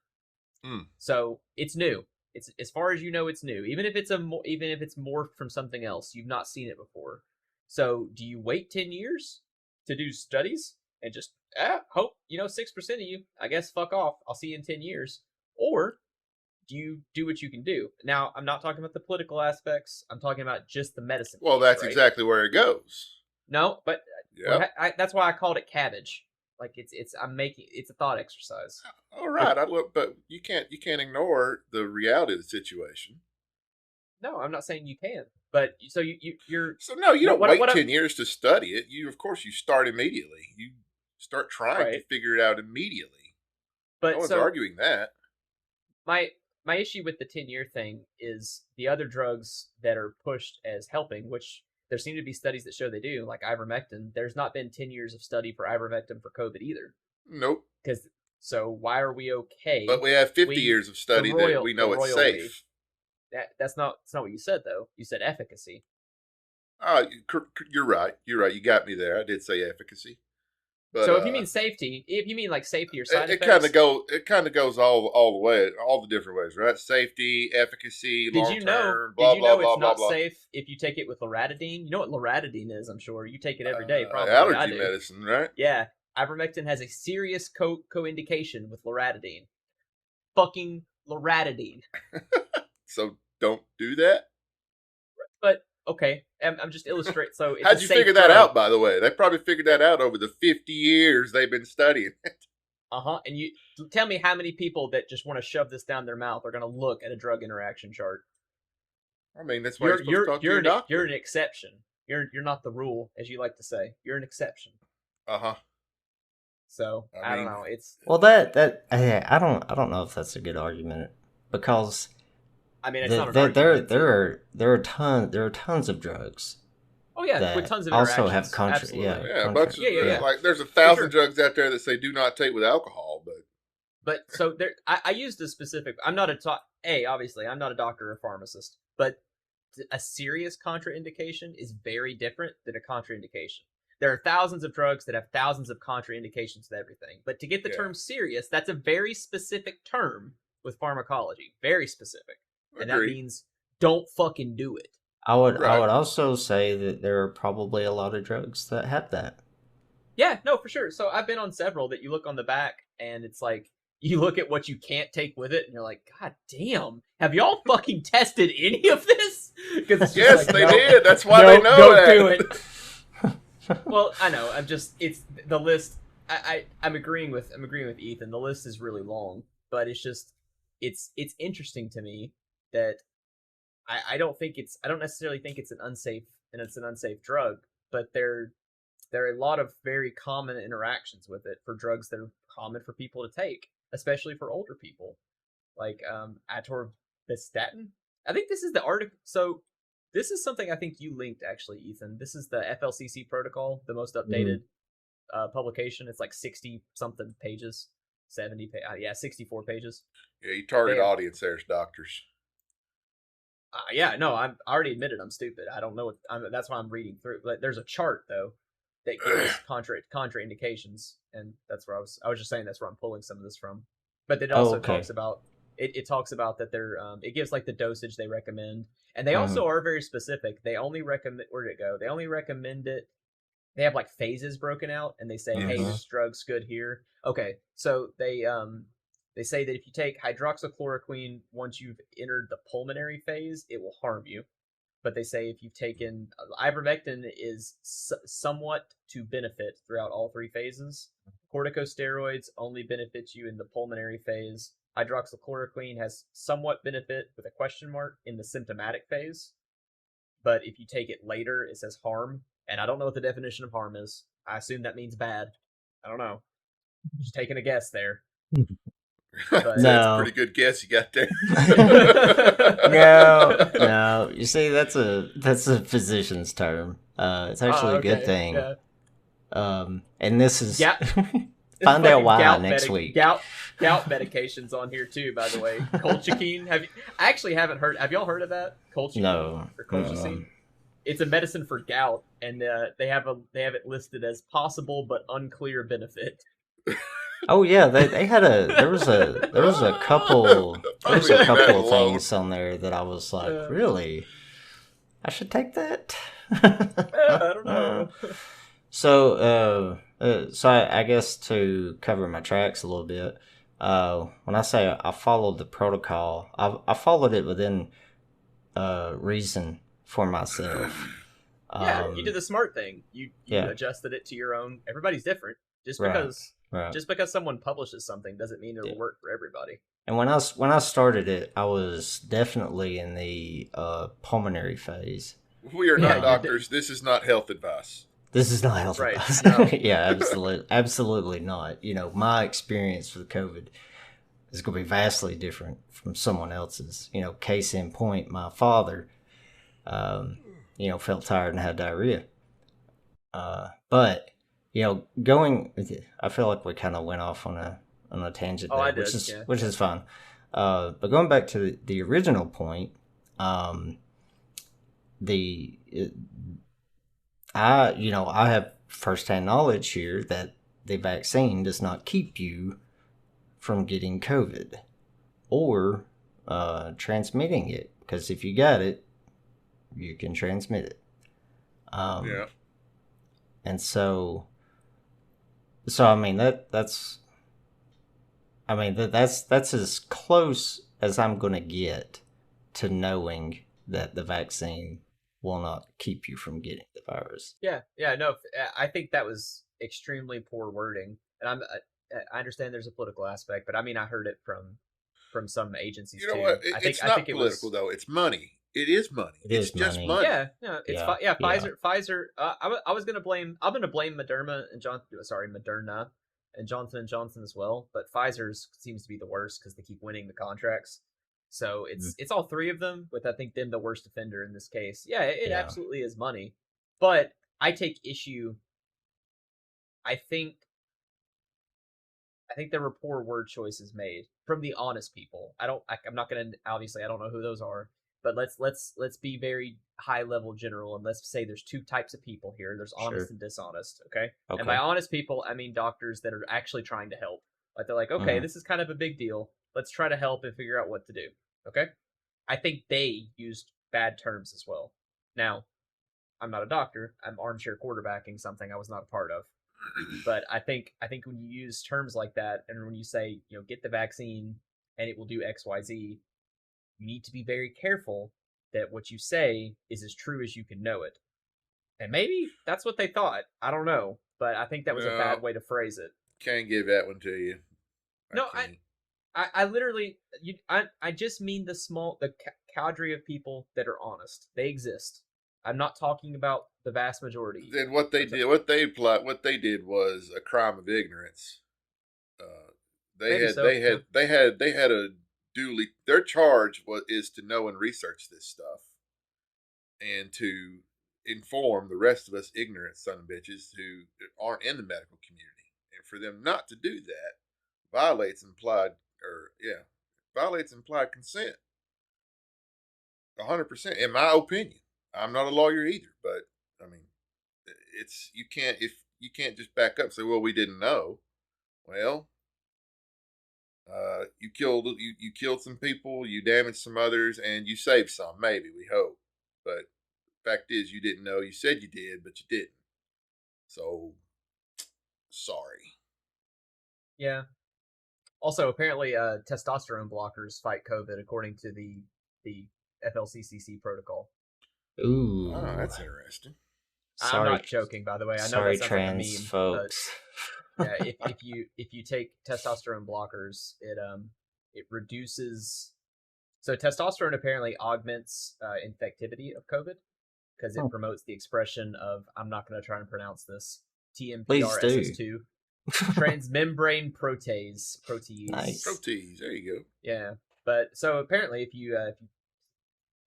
So it's new. It's as far as you know, it's new. Even if it's morphed from something else, you've not seen it before. So do you wait 10 years to do studies and just hope 6% of you? I guess fuck off. I'll see you in 10 years. Or do you do what you can do? Now, I'm not talking about the political aspects. I'm talking about just the medicine.
Well, that's exactly where it goes.
No, but that's why I called it cabbage. Like it's a thought exercise.
All right, but you can't ignore the reality of the situation.
No, I'm not saying you can. But so you're
you don't wait 10 years to study it. Of course you start immediately. You start trying to figure it out immediately.
But
no one's arguing that.
My issue with the 10-year thing is the other drugs that are pushed as helping, which there seem to be studies that show they do, like ivermectin. There's not been 10 years of study for ivermectin for COVID either.
Nope.
So why are we okay?
But we have 50 years of study that we know it's safe.
That's not what you said, though. You said efficacy.
You're right. You got me there. I did say efficacy. But,
so if you mean safety, like safety or side effects,
it kind of goes all the way, all the different ways, right? Safety, efficacy, long term.
Did you know it's not safe if you take it with loratadine? You know what loratadine is? I'm sure you take it every day. Probably
allergy medicine, right?
Yeah, ivermectin has a serious co-indication with loratadine. Fucking loratadine.
So don't do that.
But okay, I'm just illustrating. So
how'd you figure that out? By the way, they probably figured that out over the 50 years they've been studying it.
And you tell me how many people that just want to shove this down their mouth are going to look at a drug interaction chart.
I mean, that's why you're supposed to talk to your doctor.
You're an exception. You're not the rule, as you like to say. You're an exception. So I don't know. It's
I don't know if that's a good argument because.
I mean, it's not an argument.
There are tons of drugs.
Oh yeah, with tons of
also
interactions.
have
a bunch of like there's 1,000 drugs out there that say do not take with alcohol,
but so there. I used a specific. I'm not obviously I'm not a doctor or pharmacist, but a serious contraindication is very different than a contraindication. There are thousands of drugs that have thousands of contraindications to everything, but to get the term serious, that's a very specific term with pharmacology, very specific. And that means don't fucking do it.
I would also say that there are probably a lot of drugs that have that.
Yeah, no, for sure. So I've been on several that you look on the back and it's like you look at what you can't take with it and you're like, God damn, have y'all fucking tested any of this?
Yes, like, they did. That's why they know
don't do it. Well, I know. It's the list. I'm agreeing with Ethan. The list is really long, but it's interesting to me that I don't necessarily think it's an unsafe drug, but there are a lot of very common interactions with it for drugs that are common for people to take, especially for older people, like atorvastatin. I think this is the article. So this is something I think you linked, actually, Ethan. This is the FLCC protocol, the most updated publication. It's like 60 something pages, 64 pages.
Yeah, you target audience there's doctors.
Yeah, no, I already admitted I'm stupid. I don't know what that's why I'm reading through. But there's a chart though that gives contraindications, and that's where I was just saying that's where I'm pulling some of this from. But it also talks about it talks about that they're it gives like the dosage they recommend, and they also are very specific. They only recommend where did it go? They only recommend it. They have like phases broken out, and they say, hey, this drug's good here. Okay, so they say that if you take hydroxychloroquine once you've entered the pulmonary phase, it will harm you. But they say if you've taken ivermectin is somewhat to benefit throughout all three phases. Corticosteroids only benefits you in the pulmonary phase. Hydroxychloroquine has somewhat benefit with a question mark in the symptomatic phase. But if you take it later, it says harm. And I don't know what the definition of harm is. I assume that means bad. I don't know. Just taking a guess there.
But that's a pretty good guess you got there.
No. You see, that's a physician's term. It's actually a good thing. Yeah. And this is find out why next week.
Gout medications on here too, by the way. Colchicine. I actually haven't heard. Have y'all heard of that? Colchicine.
No.
Or colchicine. It's a medicine for gout, and they have it listed as possible but unclear benefit.
Oh yeah, they had there was a couple of things on there that I was like, really, I should take that.
I don't know.
So I guess to cover my tracks a little bit, when I say I followed the protocol, I followed it within reason for myself.
Yeah, you did the smart thing. You adjusted it to your own. Everybody's different. Just because someone publishes something doesn't mean it'll work for everybody.
And when I started it, I was definitely in the pulmonary phase.
We are not doctors. This is not health advice.
This is not health advice. No. Yeah, absolutely not. You know, my experience with COVID is going to be vastly different from someone else's. You know, case in point, my father, felt tired and had diarrhea. But I feel like we kind of went off on a tangent there, which is fine. But going back to the original point, I have firsthand knowledge here that the vaccine does not keep you from getting COVID or transmitting it, because if you got it, you can transmit it. And so I mean that's as close as I'm going to get to knowing that the vaccine will not keep you from getting the virus.
Yeah, no, I think that was extremely poor wording, and I understand there's a political aspect, but I mean I heard it from some agencies.
You know what? It's not political though. It's money. It is money. It's just money.
Yeah, Pfizer. I'm gonna blame Moderna and Moderna and Johnson & Johnson as well, but Pfizer's seems to be the worst because they keep winning the contracts. So it's all three of them, with I think them the worst offender in this case. Yeah, it absolutely is money, but I take issue. I think there were poor word choices made from the honest people. I'm not gonna, obviously I don't know who those are, but let's be very high level general, and let's say there's two types of people here. There's honest and dishonest. Okay. And by honest people, I mean doctors that are actually trying to help. Like they're like, okay, this is kind of a big deal. Let's try to help and figure out what to do. Okay. I think they used bad terms as well. Now, I'm not a doctor. I'm armchair quarterbacking something I was not a part of. But I think when you use terms like that, and when you say, get the vaccine and it will do X, Y, Z, you need to be very careful that what you say is as true as you can know it. And maybe that's what they thought. I don't know, but I think that was a bad way to phrase it.
Can't give that one to you.
I literally, I just mean the cadre of people that are honest. They exist. I'm not talking about the vast majority.
Then what they did was a crime of ignorance. They had a duly. Their charge is to know and research this stuff, and to inform the rest of us ignorant son of bitches who aren't in the medical community. And for them not to do that violates implied consent. 100%, in my opinion. I'm not a lawyer either, but I mean, you can't just back up and say, well, we didn't know. Well, you killed some people, you damaged some others, and you saved some, maybe, we hope. But the fact is, you didn't know. You said you did, but you didn't. So, sorry.
Yeah. Also, apparently, testosterone blockers fight COVID according to the FLCCC protocol.
Ooh,
oh, that's interesting.
I'm not joking, by the way. I know
sorry,
that's
trans
like a meme,
folks.
But, yeah, if you take testosterone blockers, it reduces. So testosterone apparently augments infectivity of COVID because it promotes the expression of, I'm not going to try and pronounce this, TMPRSS2, transmembrane protease.
Nice.
Protease. There you go.
Yeah, but so apparently, if you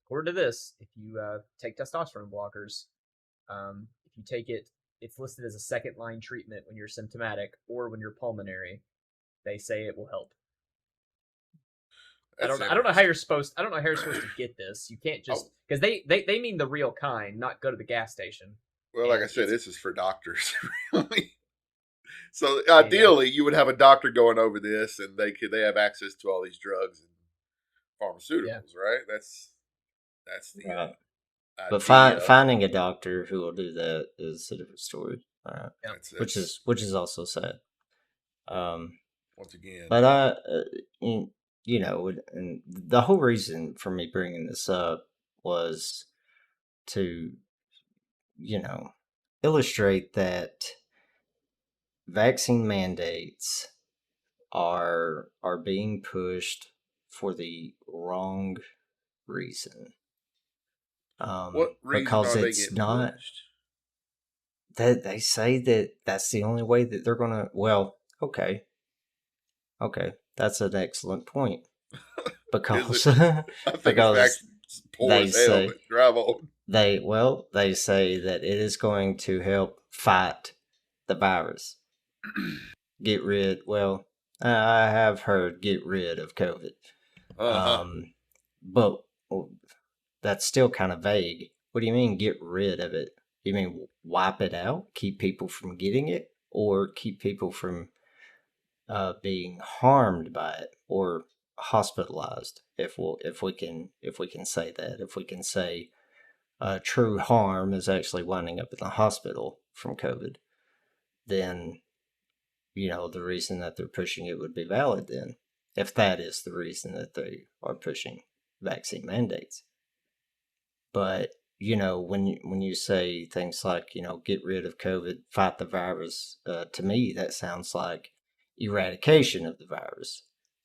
according to this, if you take testosterone blockers, if you take it, it's listed as a second line treatment when you're symptomatic or when you're pulmonary. They say it will help. I don't know how you're supposed to get this. You can't just because they mean the real kind, not go to the gas station.
Well, like I said, this is for doctors, really. So ideally, you would have a doctor going over this, and they have access to all these drugs and pharmaceuticals, right? That's the.
Right. But finding a doctor who will do that is a different story, which is also sad.
Once again,
but and the whole reason for me bringing this up was to, illustrate that vaccine mandates are being pushed for the wrong reason.
What reason
because
are they
it's
getting
not
pushed?
that they say that that's the only way that they're gonna. Well, okay, that's an excellent point because because they say
drive on.
They say that it is going to help fight the virus. Get rid. Well, I have heard get rid of COVID. But that's still kind of vague. What do you mean get rid of it? You mean wipe it out, keep people from getting it, or keep people from being harmed by it or hospitalized? If we can say that, if we can say true harm is actually winding up in the hospital from COVID, then the reason that they're pushing it would be valid then, if that is the reason that they are pushing vaccine mandates. But when you say things like get rid of COVID, fight the virus, to me that sounds like eradication of the virus,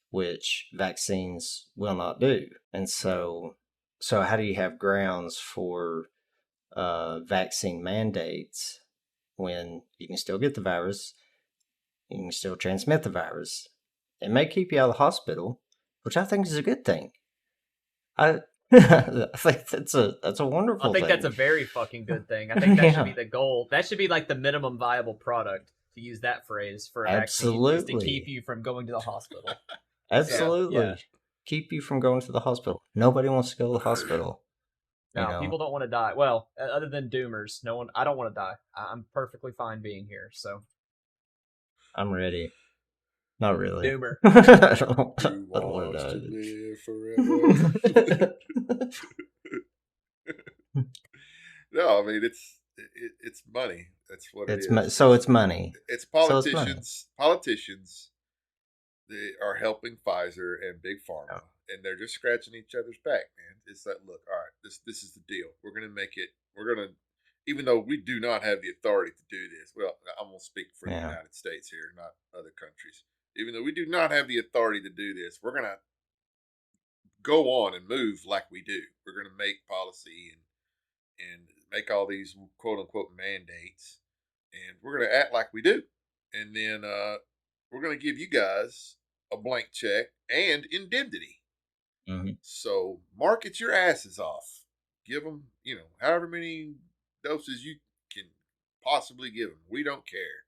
which vaccines will not do. And so how do you have grounds for vaccine mandates when you can still get the virus, you can still transmit the virus? It may keep you out of the hospital, which I think is a good thing. I think that's a wonderful thing.
That's a very fucking good thing. I think that should be the goal. That should be like the minimum viable product, to use that phrase for a vaccine, is to keep you from going to the hospital.
Absolutely. Yeah. Keep you from going to the hospital. Nobody wants to go to the hospital.
No, people don't want to die. Well, other than doomers, I don't want to die. I'm perfectly fine being here, so.
I'm ready. Not really.
Doomer.
I don't want to
live forever. No, I mean it's money. That's what it is.
So it's money.
It's
So it's money.
Politicians. They are helping Pfizer and Big Pharma, and they're just scratching each other's back, man. It's like, look, all right, this is the deal. We're gonna make it. We're gonna, even though we do not have the authority to do this. Well, I'm gonna speak for the United States here, not other countries. Even though we do not have the authority to do this, we're gonna go on and move like we do. We're gonna make policy and make all these quote unquote mandates, and we're gonna act like we do, and then we're gonna give you guys a blank check and indemnity.
Mm-hmm.
So market your asses off. Give them, however many doses you can possibly give them. We don't care,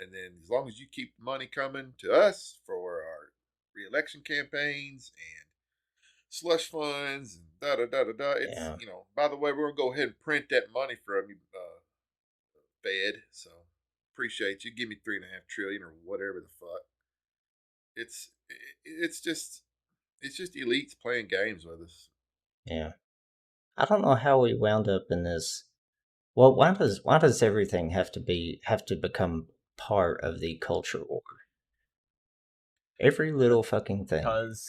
And then as long as you keep the money coming to us for our re-election campaigns and slush funds and da da da da da. It's By the way, we're gonna go ahead and print that money from you, Fed. So appreciate you. Give me $3.5 trillion or whatever the fuck. It's just elites playing games with us.
Yeah, I don't know how we wound up in this. Well, why does everything have to become part of the culture war? Every little fucking thing.
Because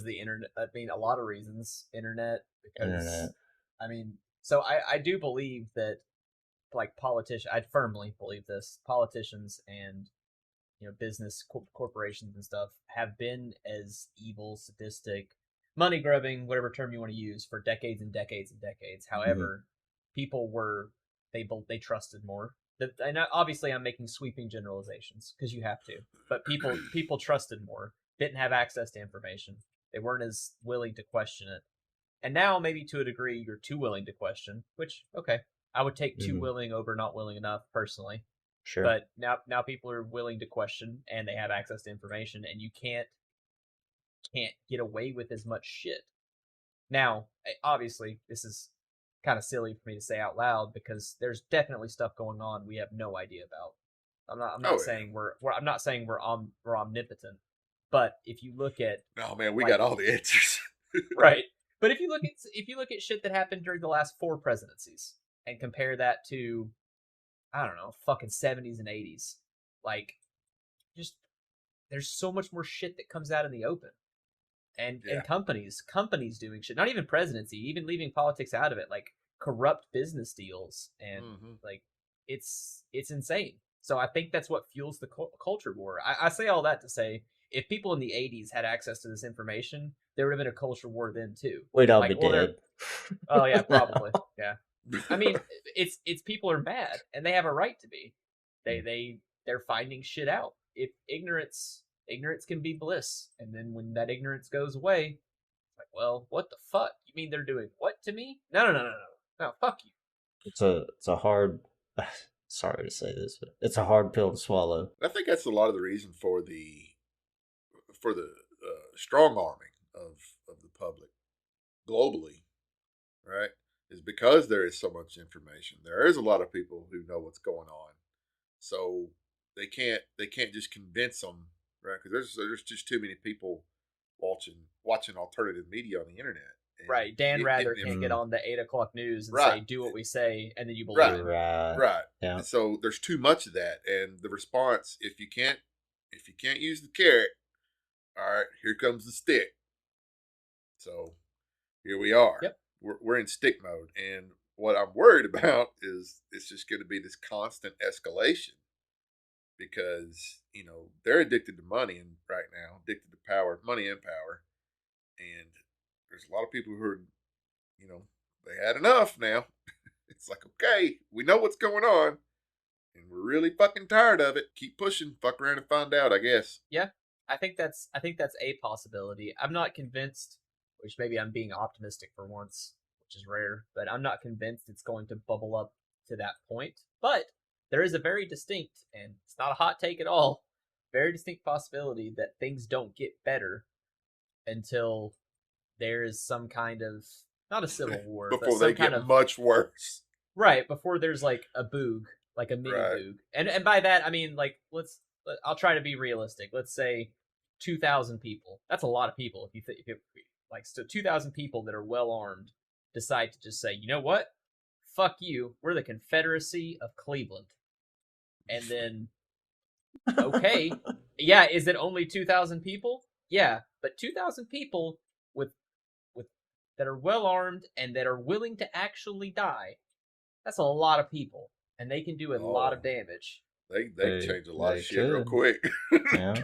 the internet. I mean, a lot of reasons. Internet. I mean, so I do believe that, like, politicians. I firmly believe this. Politicians and business corporations and stuff have been as evil, sadistic, money grubbing, whatever term you want to use, for decades and decades and decades. However, people they trusted more. And obviously, I'm making sweeping generalizations because you have to. But people trusted more. Didn't have access to information. They weren't as willing to question it. And now, maybe to a degree, you're too willing to question. Which, okay, I would take too willing over not willing enough personally.
Sure.
But now people are willing to question, and they have access to information, and you can't get away with as much shit. Now, obviously, this is kind of silly for me to say out loud because there's definitely stuff going on we have no idea about. I'm not saying we're omnipotent, but if you look at
we got all the answers.
Right. But if you look at shit that happened during the last 4 presidencies and compare that to, I don't know, fucking 70s and 80s, like, just there's so much more shit that comes out in the open. And companies doing shit, not even presidency, even leaving politics out of it, like corrupt business deals, and like it's insane. So I think that's what fuels the culture war. I say all that to say, if people in the 80s had access to this information, there would have been a culture war then too.
We'd all be dead.
Oh yeah, probably. Yeah. I mean, it's people are mad, and they have a right to be. They're finding shit out. If ignorance can be bliss, and then when that ignorance goes away, it's like, well, what the fuck? You mean they're doing what to me? No, fuck you.
It's a hard. Sorry to say this, but it's a hard pill to swallow.
I think that's a lot of the reason for the strong arming of the public globally, right? Is because there is so much information. There is a lot of people who know what's going on, so they can't just convince them, right? Because there's just too many people watching alternative media on the internet.
Right, Dan Rather can get on the 8 o'clock news and say, "Do what we say," and then you believe it.
Right.
Yeah.
So there's too much of that, and the response, if you can't use the carrot, all right, here comes the stick. So here we are.
Yep.
We're in stick mode, and what I'm worried about is it's just going to be this constant escalation because they're addicted to money and right now, addicted to power, money and power, and there's a lot of people who are, they had enough now. It's like, okay, we know what's going on, and we're really fucking tired of it. Keep pushing, fuck around and find out, I guess.
Yeah, I think that's a possibility. I'm not convinced, which maybe I'm being optimistic for once, which is rare, but I'm not convinced it's going to bubble up to that point. But there is a very distinct, and it's not a hot take at all, very distinct possibility that things don't get better until there is some kind of, not a civil war,
before
but some
they
kind
get
of
much worse.
Right, before there's like a boog, like a mini boog. And by that I mean, like, I'll try to be realistic. Let's say 2,000 people. That's a lot of people if you like, so 2,000 people that are well armed decide to just say, you know what? Fuck you. We're the Confederacy of Cleveland. And then, okay. Yeah, is it only 2,000 people? Yeah, but 2,000 people with that are well armed and that are willing to actually die. That's a lot of people, and they can do a lot of damage.
They change a lot of shit real quick.
Yeah.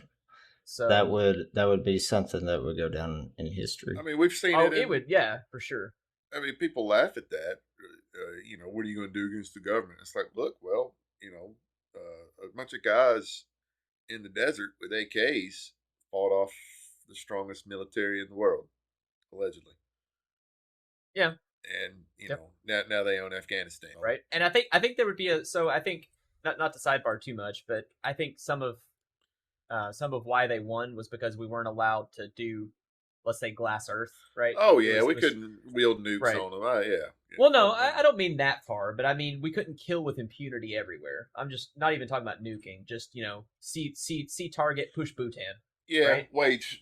So that would be something that would go down in history.
I mean, we've seen
it. It would, yeah, for sure.
I mean, people laugh at that. What are you going to do against the government? It's like, look, well, a bunch of guys in the desert with AKs fought off the strongest military in the world, allegedly.
Yeah.
And now they own Afghanistan,
right? And I think there would be I think not to sidebar too much, but I think some of why they won was because we weren't allowed to do, let's say, glass Earth, right?
Oh yeah, we couldn't wield nukes on them. Yeah.
Well, no, I don't mean that far, but I mean we couldn't kill with impunity everywhere. I'm just not even talking about nuking. Just see target, push Bhutan.
Yeah,
right?
wage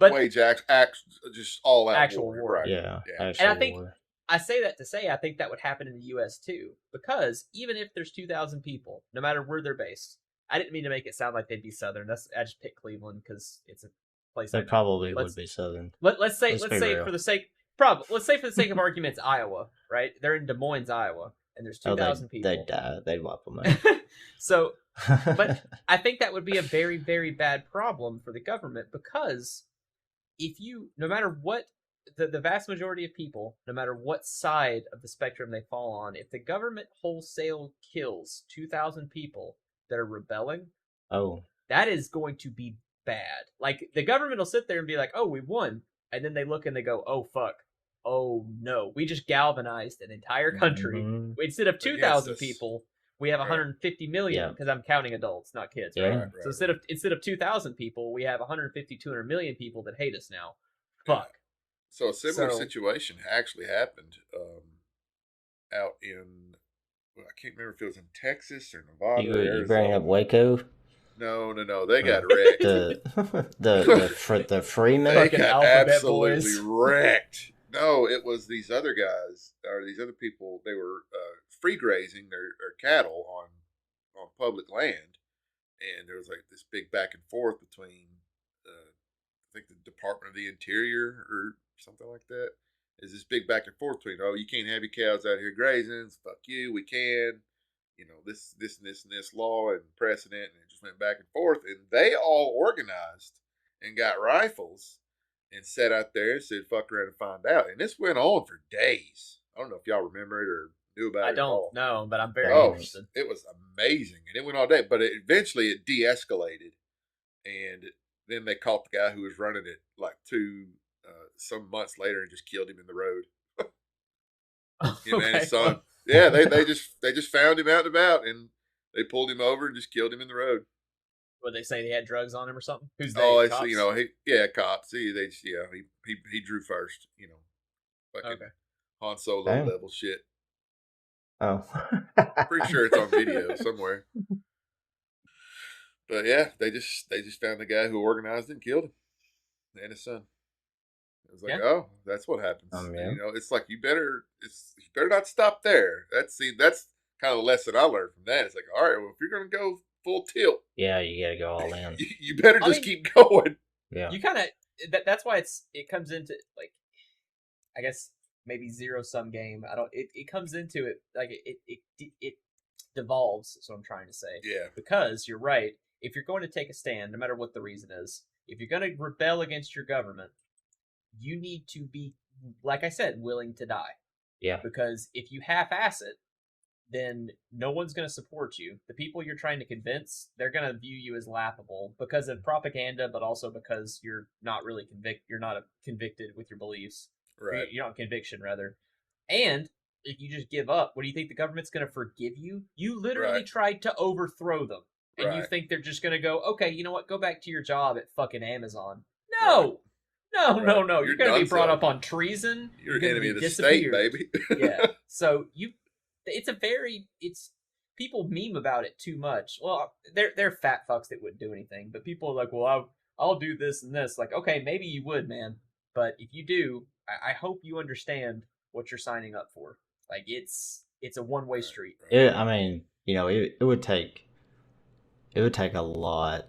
just all out
actual war.
Right?
Yeah.
And I think I say that to say I think that would happen in the U.S. too, because even if there's 2,000 people, no matter where they're based, I didn't mean to make it sound like they'd be Southern. I just picked Cleveland because it's a place.
They probably would be Southern.
Let's say for the sake of arguments, Iowa, right? They're in Des Moines, Iowa, and there's 2,000 people.
They'd die. They'd wipe them out.
So, but I think that would be a very, very bad problem for the government, because no matter what. The vast majority of people, no matter what side of the spectrum they fall on, if the government wholesale kills 2,000 people that are rebelling, that is going to be bad. Like, the government will sit there and be like, oh, we won. And then they look and they go, oh, fuck. Oh, no. We just galvanized an entire country. Mm-hmm. Instead of 2,000 people, we have 150 million, because I'm counting adults, not kids, right? Right. So instead of 2,000 people, we have 150, 200 million people that hate us now. Fuck.
So a similar situation actually happened out in, I can't remember if it was in Texas or Nevada.
You bring up Waco?
No. They got wrecked.
the Freeman?
They got absolutely wrecked. No, it was these other guys, or these other people. They were free grazing their cattle on public land. And there was like this big back and forth between, I think, the Department of the Interior or something like that. Is this big back and forth between, you can't have your cows out here grazing. Fuck you, we can. This and this law and precedent, and it just went back and forth. And they all organized and got rifles and sat out there and said, fuck around and find out. And this went on for days. I don't know if y'all remember it or knew about it.
I don't know, but I'm very interested.
It was amazing. And it went all day, but eventually it de-escalated. And then they caught the guy who was running it like some months later and just killed him in the road. Him and his son. Yeah, they just found him out and about, and they pulled him over and just killed him in the road.
Would they say he had drugs on him or something? Who's they?
Oh,
cops?
Cops. He drew first. Fucking Han Solo level shit.
Oh,
pretty sure it's on video somewhere. But yeah, they just found the guy who organized it and killed him and his son. It was like, that's what happens. It's like you better not stop there. That's kind of the lesson I learned from that. It's like, all right, well, if you're gonna go full tilt,
you gotta go all in.
You better just keep going.
Yeah, you kind of that's why it comes into, like, I guess maybe zero sum game. It comes into it like it devolves. That's what I'm trying to say.
Yeah,
because you're right. If you're going to take a stand, no matter what the reason is, if you're going to rebel against your government, you need to be, like I said, willing to die.
Yeah.
Because if you half-ass it, then no one's going to support you. The people you're trying to convince, they're going to view you as laughable because of propaganda, but also because you're not really convicted with your beliefs.
Right.
You're not conviction, rather. And if you just give up, what do you think the government's going to forgive you? You literally tried to overthrow them. And you think they're just going to go, okay, you know what? Go back to your job at fucking Amazon. No. No. You're going to be brought up on treason.
You're an enemy of the state, baby.
Yeah. So people meme about it too much. Well, they're fat fucks that wouldn't do anything. But people are like, well, I'll do this and this. Like, okay, maybe you would, man. But if you do, I hope you understand what you're signing up for. Like it's a one-way street.
I mean, it would take a lot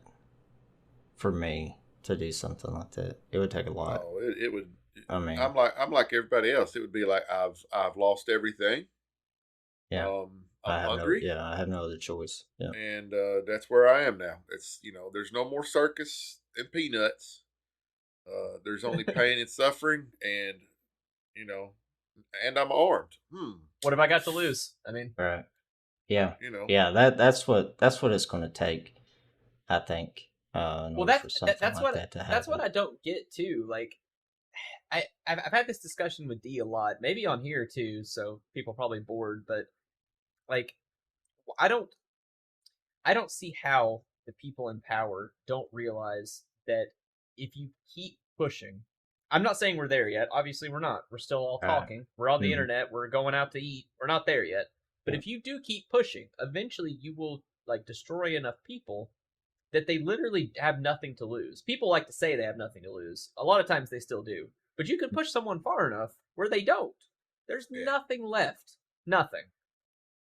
for me to do something like that. It would take a lot.
Oh, it would.
I mean,
I'm like everybody else. It would be like I've lost everything.
Yeah.
I'm hungry.
I have no other choice. Yeah.
And that's where I am now. It's there's no more circus and peanuts. There's only pain and suffering, and and I'm armed.
What have I got to lose? I mean,
right. Yeah. Yeah. That's what it's going to take. I think.
Well, that's what I don't get too. Like, I've had this discussion with D a lot, maybe on here too. So people are probably bored, but like, I don't see how the people in power don't realize that if you keep pushing, I'm not saying we're there yet. Obviously, we're not. We're still all talking. We're on the internet. We're going out to eat. We're not there yet. But if you do keep pushing, eventually you will like destroy enough people that they literally have nothing to lose. People like to say they have nothing to lose. A lot of times they still do. But you can push someone far enough where they don't. There's nothing left. Nothing.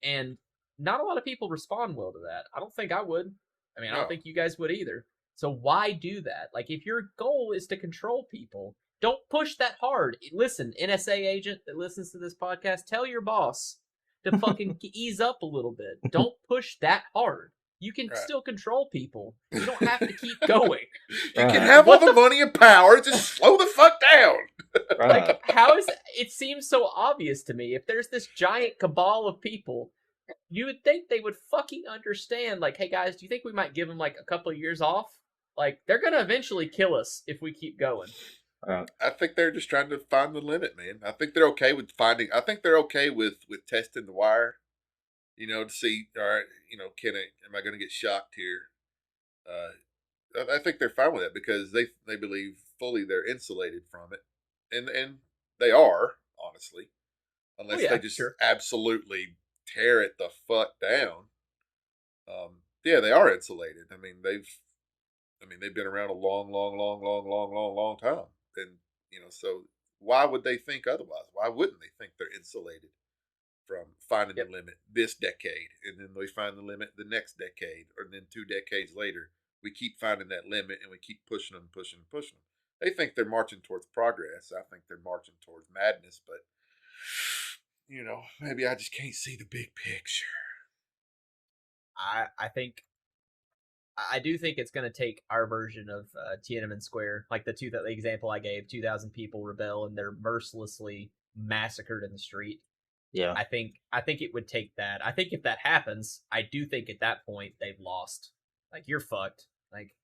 And not a lot of people respond well to that. I don't think I would. I mean, I don't think you guys would either. So why do that? Like, if your goal is to control people, don't push that hard. Listen, NSA agent that listens to this podcast, tell your boss to fucking ease up a little bit. Don't push that hard. You can still control people. You don't have to keep going.
You can have all the money and power. Just slow the fuck down.
Like, how is it seems so obvious to me. If there's this giant cabal of people, you would think they would fucking understand. Like, hey guys, do you think we might give them like a couple of years off? Like, they're gonna eventually kill us if we keep going.
I think they're just trying to find the limit, man. I think they're okay with finding. I think they're okay with testing the wire. To see, all right, am I going to get shocked here? I think they're fine with that because they believe fully they're insulated from it, and they are, honestly, unless they just absolutely tear it the fuck down. They are insulated. I mean, they've been around a long, long, long, long, long, long, long time, and so why would they think otherwise? Why wouldn't they think they're insulated from finding the limit this decade, and then we find the limit the next decade, or then 2 decades later, we keep finding that limit and we keep pushing them, pushing them, pushing them. They think they're marching towards progress. I think they're marching towards madness, but maybe I just can't see the big picture.
I do think it's going to take our version of Tiananmen Square, like the example I gave, 2,000 people rebel and they're mercilessly massacred in the street.
Yeah.
I think it would take that. I think if that happens, I do think at that point they've lost. Like, you're fucked. Like,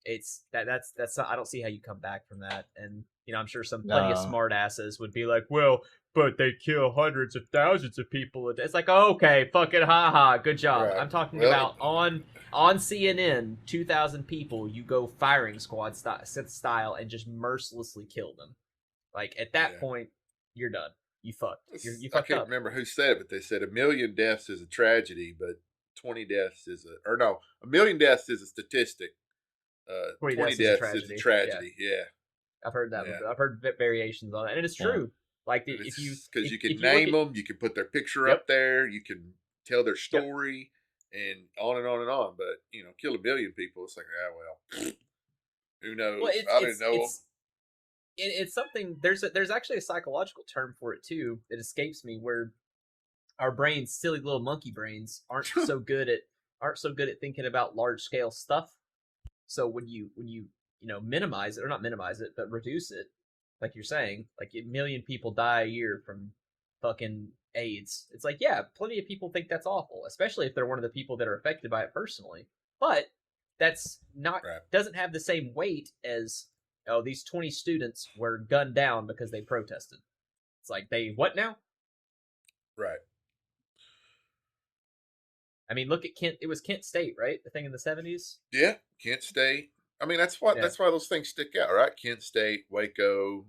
it's that's I don't see how you come back from that. And I'm sure plenty of smart asses would be like, well, but they kill hundreds of thousands of people. It's like, okay, fucking haha, good job. Right. I'm talking about on CNN, 2,000 people, you go firing squad style and just mercilessly kill them. Like, at that point, you're done. You fucked. You fucked
I can't remember who said it, but they said 1 million deaths is a tragedy, but 20 deaths is a million deaths is a statistic. 20 deaths is a tragedy. Yeah.
I've heard that. Yeah. I've heard variations on it, and it's true. Like, because
you can name them, you can put their picture up there, you can tell their story, and on and on and on. But kill 1 billion people, it's like, well, who knows?
Well,
I didn't know them.
It's something. There's actually a psychological term for it too that escapes me, where our brains, silly little monkey brains, aren't so good at thinking about large scale stuff. So when you minimize it, or not minimize it, but reduce it, like you're saying, like 1 million people die a year from fucking AIDS. It's like, yeah, plenty of people think that's awful, especially if they're one of the people that are affected by it personally. But that's not doesn't have the same weight as, oh, these 20 students were gunned down because they protested. It's like, they what now?
Right.
I mean, look at Kent. It was Kent State, right? The thing in the 70s?
Yeah, Kent State. I mean, that's why those things stick out, right? Kent State, Waco,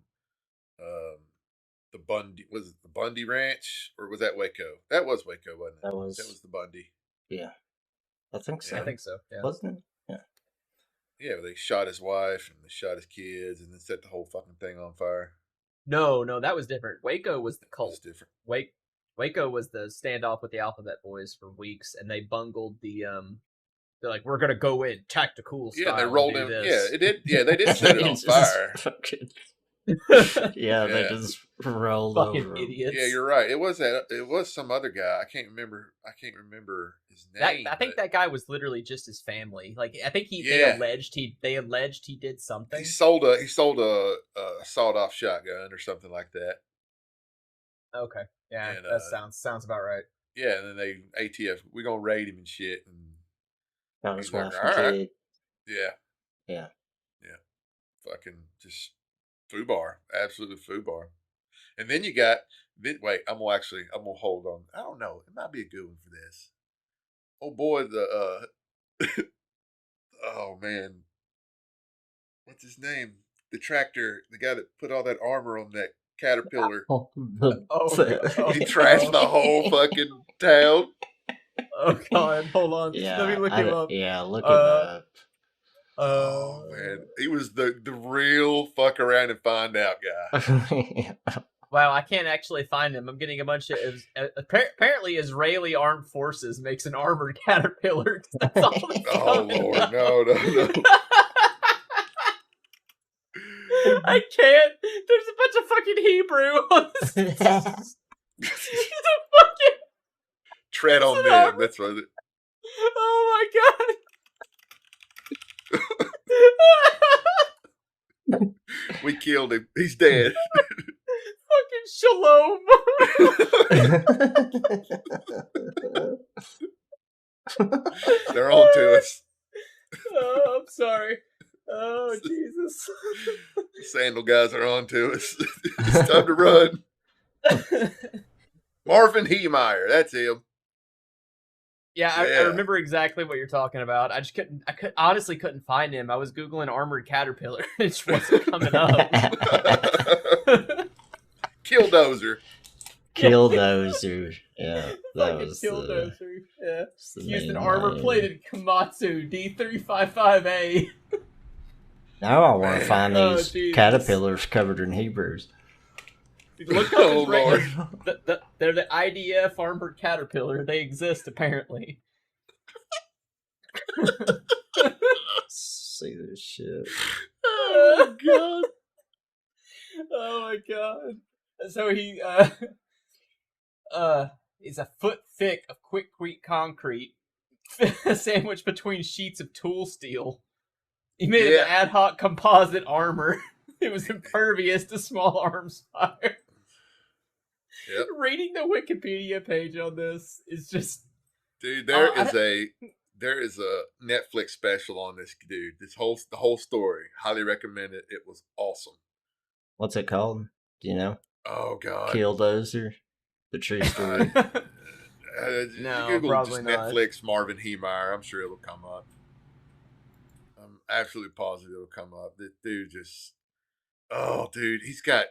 the Bundy. Was it the Bundy Ranch, or was that Waco? That was Waco, wasn't it? That was the Bundy.
Yeah. I think so.
Yeah.
Wasn't it? Yeah.
Yeah, they shot his wife and they shot his kids and then set the whole fucking thing on fire.
No, that was different. Waco was the cult.
That's different.
Waco was the standoff with the Alphabet Boys for weeks, and they bungled the They're like, we're gonna go in tactical style.
Yeah, they rolled in.
This.
Yeah, it did. Yeah, they did set it on fire.
Yeah, they just rolled
fucking
over.
Idiots.
Yeah, you're right. It was some other guy. I can't remember his name.
I think that guy was literally just his family. Like, I think they alleged he did something.
He sold a sawed-off shotgun or something like that.
Okay, yeah, and, that sounds about right.
Yeah, and then ATF, we're gonna raid him and shit. And
he's like, all right.
Yeah. Fucking just foobar, absolutely foobar. And then you got. Wait, I'm gonna hold on. I don't know. It might be a good one for this. Oh boy, oh man, what's his name? The tractor, the guy that put all that armor on that Caterpillar. He trashed the whole fucking town.
Oh god, hold on.
Yeah,
let me look him up.
Yeah, look him up.
Oh man, he was the real fuck around and find out guy.
Wow, I can't actually find him. I'm getting a bunch of apparently Israeli armed forces makes an armored Caterpillar. That's all.
Oh lord, no.
I can't. There's a bunch of fucking Hebrew on this. Fucking
tread on them. That's what it.
Oh my god.
We killed him. He's dead.
Fucking shalom.
They're on to us.
Oh, I'm sorry. Oh, Jesus.
The sandal guys are on to us. It's time to run. Marvin Heemeyer, that's him.
Yeah, I remember exactly what you're talking about. I honestly couldn't find him. I was Googling armored Caterpillar. It just wasn't coming up.
Killdozer.
Killdozer. Yeah, that was
Killdozer. Yeah, used an armor-plated Komatsu D355A.
Now I want to find these caterpillars covered in Hebrews.
Look up his Lord. They're the IDF armored caterpillar. They exist, apparently.
See this shit.
Oh, God. Oh, my God. So he's a foot thick of quick concrete sandwiched between sheets of tool steel. He made an ad hoc composite armor. It was impervious to small arms fire. Yep. Reading the Wikipedia page on this is just,
dude. There is a Netflix special on this dude. The whole story. Highly recommend it. It was awesome.
What's it called? Do you know?
Oh God,
Killdozer, the true story.
No,
Google
probably not.
Netflix Marvin Heemeyer. I'm sure it'll come up. I'm absolutely positive it'll come up. This dude just. Oh, dude, he's got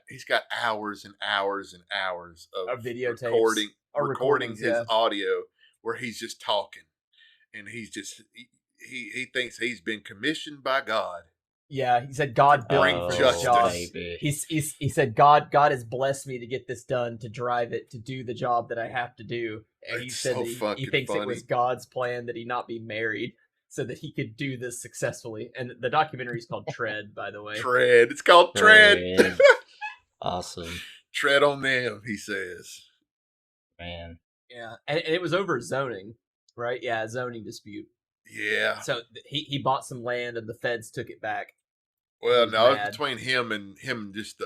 hours and hours and hours of
videotapes,
recording his audio where he's just talking, and he's just he thinks he's been commissioned by God.
Yeah, he said God built me for this job. He said God has blessed me to get this done, to drive it, to do the job that I have to do, and he said he thinks it was God's plan that he not be married, so that he could do this successfully. And the documentary is called Tread, by the way.
Tread. It's called Tread.
Awesome.
Tread on them, he says.
Man.
Yeah, and it was over zoning, right? Yeah, a zoning dispute.
Yeah.
So he bought some land, and the feds took it back.
Well, no, it's between him and just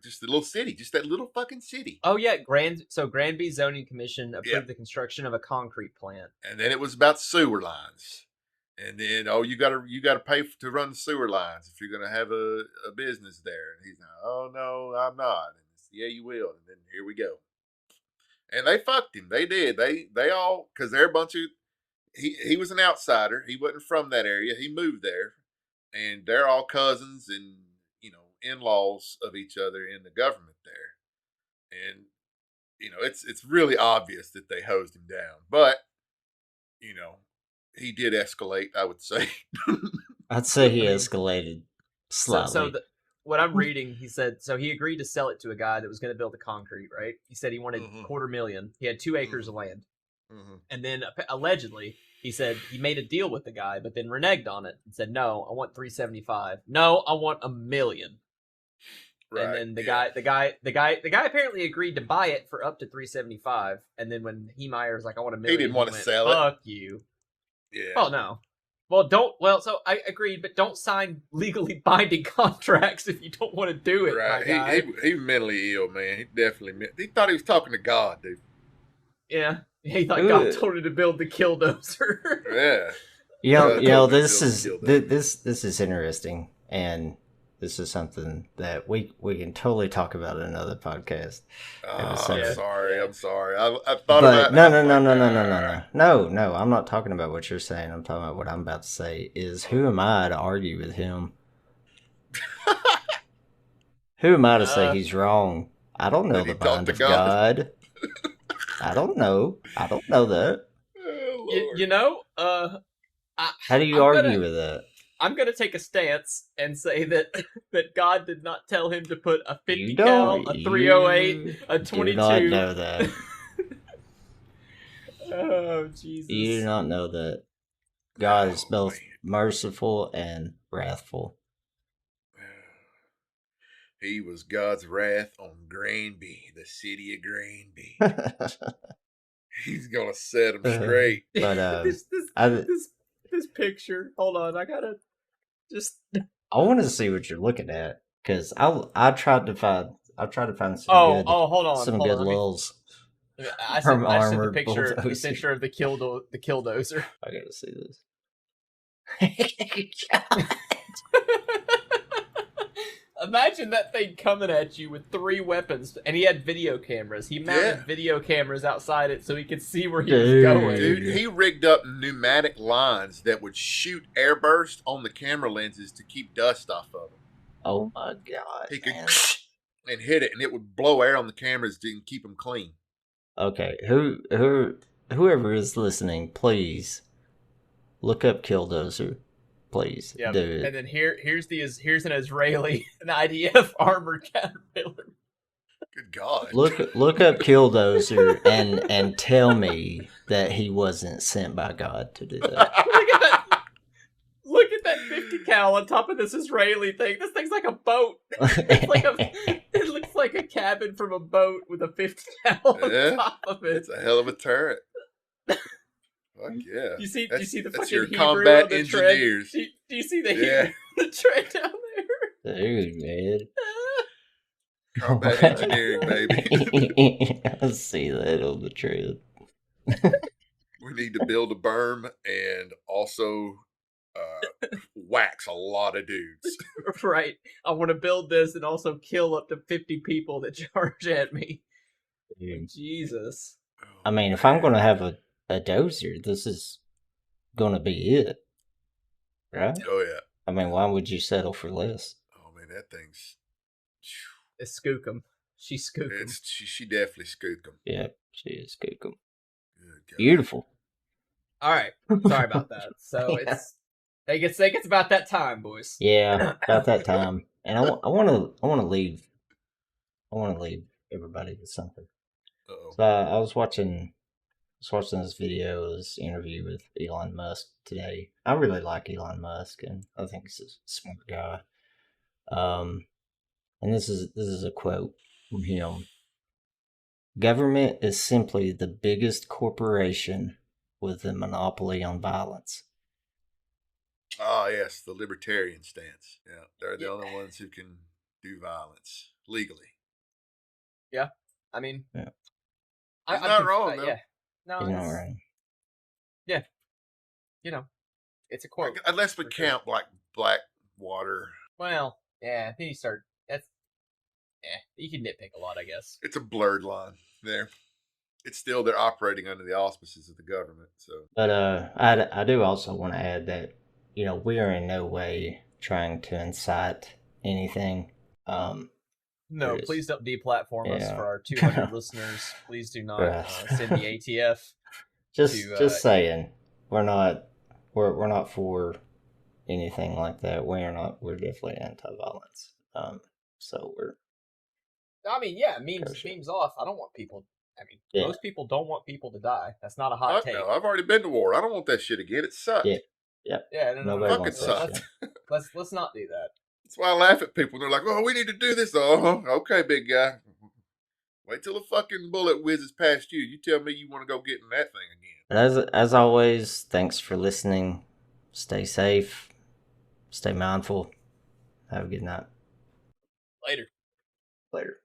just the little city, just that little fucking city.
Oh yeah, Granby Zoning Commission approved the construction of a concrete plant,
and then it was about sewer lines, and then you got to pay to run the sewer lines if you're going to have a business there. And he's like, oh no, I'm not. And yeah, you will. And then here we go. And they fucked him. They did. They all, because they're a bunch of. He was an outsider. He wasn't from that area. He moved there, and they're all cousins and in-laws of each other in the government there. And it's really obvious that they hosed him down, but he did escalate, I would say.
I'd say he escalated Slightly.
What I'm reading, he said, so he agreed to sell it to a guy that was going to build the concrete, right? He said he wanted $250,000. He had 2 acres of land. And then allegedly, he said he made a deal with the guy, but then reneged on it and said, "No, I want $375,000. No, I want $1 million." Right, and then the guy apparently agreed to buy it for up to $375,000. And then when Meyer's like, "I want $1 million,"
he didn't want to sell it.
Fuck you.
Yeah.
Oh no. Well, don't. Well, so I agreed, but don't sign legally binding contracts if you don't want to do it.
Right. He mentally ill, man. He definitely. He thought he was talking to God, dude.
Yeah. He thought God told him to build the Killdozer.
Yeah.
This is interesting, and this is something that we can totally talk about in another podcast.
I'm sorry. I thought about
No. I'm not talking about what you're saying. I'm talking about what I'm about to say. Is who am I to argue with him? Who am I to say he's wrong? I don't know the mind of God. I don't know that.
Oh,
how do you argue with that?
I'm gonna take a stance and say that God did not tell him to put a 50 cal, a 308, a 22.
You do not know that.
Oh Jesus!
You do not know that God is both merciful and wrathful.
He was God's wrath on Granby, the city of Granby. He's gonna set him straight.
But
this picture. Hold on, I gotta just.
I want to see what you're looking at because I tried to find some
hold on,
some good lulls.
I sent the picture of the Killdozer.
I gotta see this.
Imagine that thing coming at you with 3 weapons, and he had video cameras. He mounted video cameras outside it so he could see where he was going.
Dude, he rigged up pneumatic lines that would shoot airburst on the camera lenses to keep dust off of them.
Oh my God.
He could and hit it, and it would blow air on the cameras to keep them clean.
Okay, whoever is listening, please look up Killdozer. Please, do it.
And then here's an Israeli, an IDF armored caterpillar.
Good God!
Look up Killdozer and tell me that he wasn't sent by God to do that.
Look at that 50 cal on top of this Israeli thing. This thing's like a boat. It looks like a cabin from a boat with a 50 cal on top of it.
It's a hell of a turret. Fuck yeah!
Do you see the
that's
fucking
your
Hebrew
combat
on the
engineers.
tread? Do you see the Hebrew the tread down there?
Dude, man.
Combat engineering, baby.
I see that on the tread.
We need to build a berm and also wax a lot of dudes.
Right. I want to build this and also kill up to 50 people that charge at me.
Dude.
Jesus.
I mean, if I'm going to have a dozer, this is gonna be it, right?
Oh yeah.
I mean, why would you settle for less?
Oh man, that thing's.
It's skookum. She skookum.
She definitely skookum.
Yeah, she is skookum. Beautiful.
All right, sorry about that. So it gets about that time, boys.
Yeah, about that time, and I want to leave everybody with something.
Uh-oh.
So I was watching this video, this interview with Elon Musk today. I really like Elon Musk, and I think he's a smart guy. And this is a quote from him. "Government is simply the biggest corporation with a monopoly on violence."
Ah, yes, the libertarian stance. Yeah, they're the only ones who can do violence legally.
Yeah, I mean,
yeah.
I'm not wrong, though.
Yeah. No,
he's not right.
Yeah, it's a quote.
Unless we count like Blackwater.
Well, yeah, then you start. You can nitpick a lot, I guess.
It's a blurred line there. It's still they're operating under the auspices of the government. So,
but I do also want to add that we are in no way trying to incite anything.
No, please don't deplatform us for our 200 listeners. Please do not send the ATF.
Just saying, we're not for anything like that. We're definitely anti-violence. So we're.
I mean, yeah, memes off. I don't want people. I mean, most people don't want people to die. That's not a hot take.
No, I've already been to war. I don't want that shit again. It sucked.
Yeah. No.
Fucking sucked.
Let's not do that.
That's why I laugh at people. They're like, "Oh, we need to do this." Oh, okay, big guy. Wait till the fucking bullet whizzes past you. You tell me you want to go get in that thing again.
As always, thanks for listening. Stay safe. Stay mindful. Have a good night.
Later.
Later.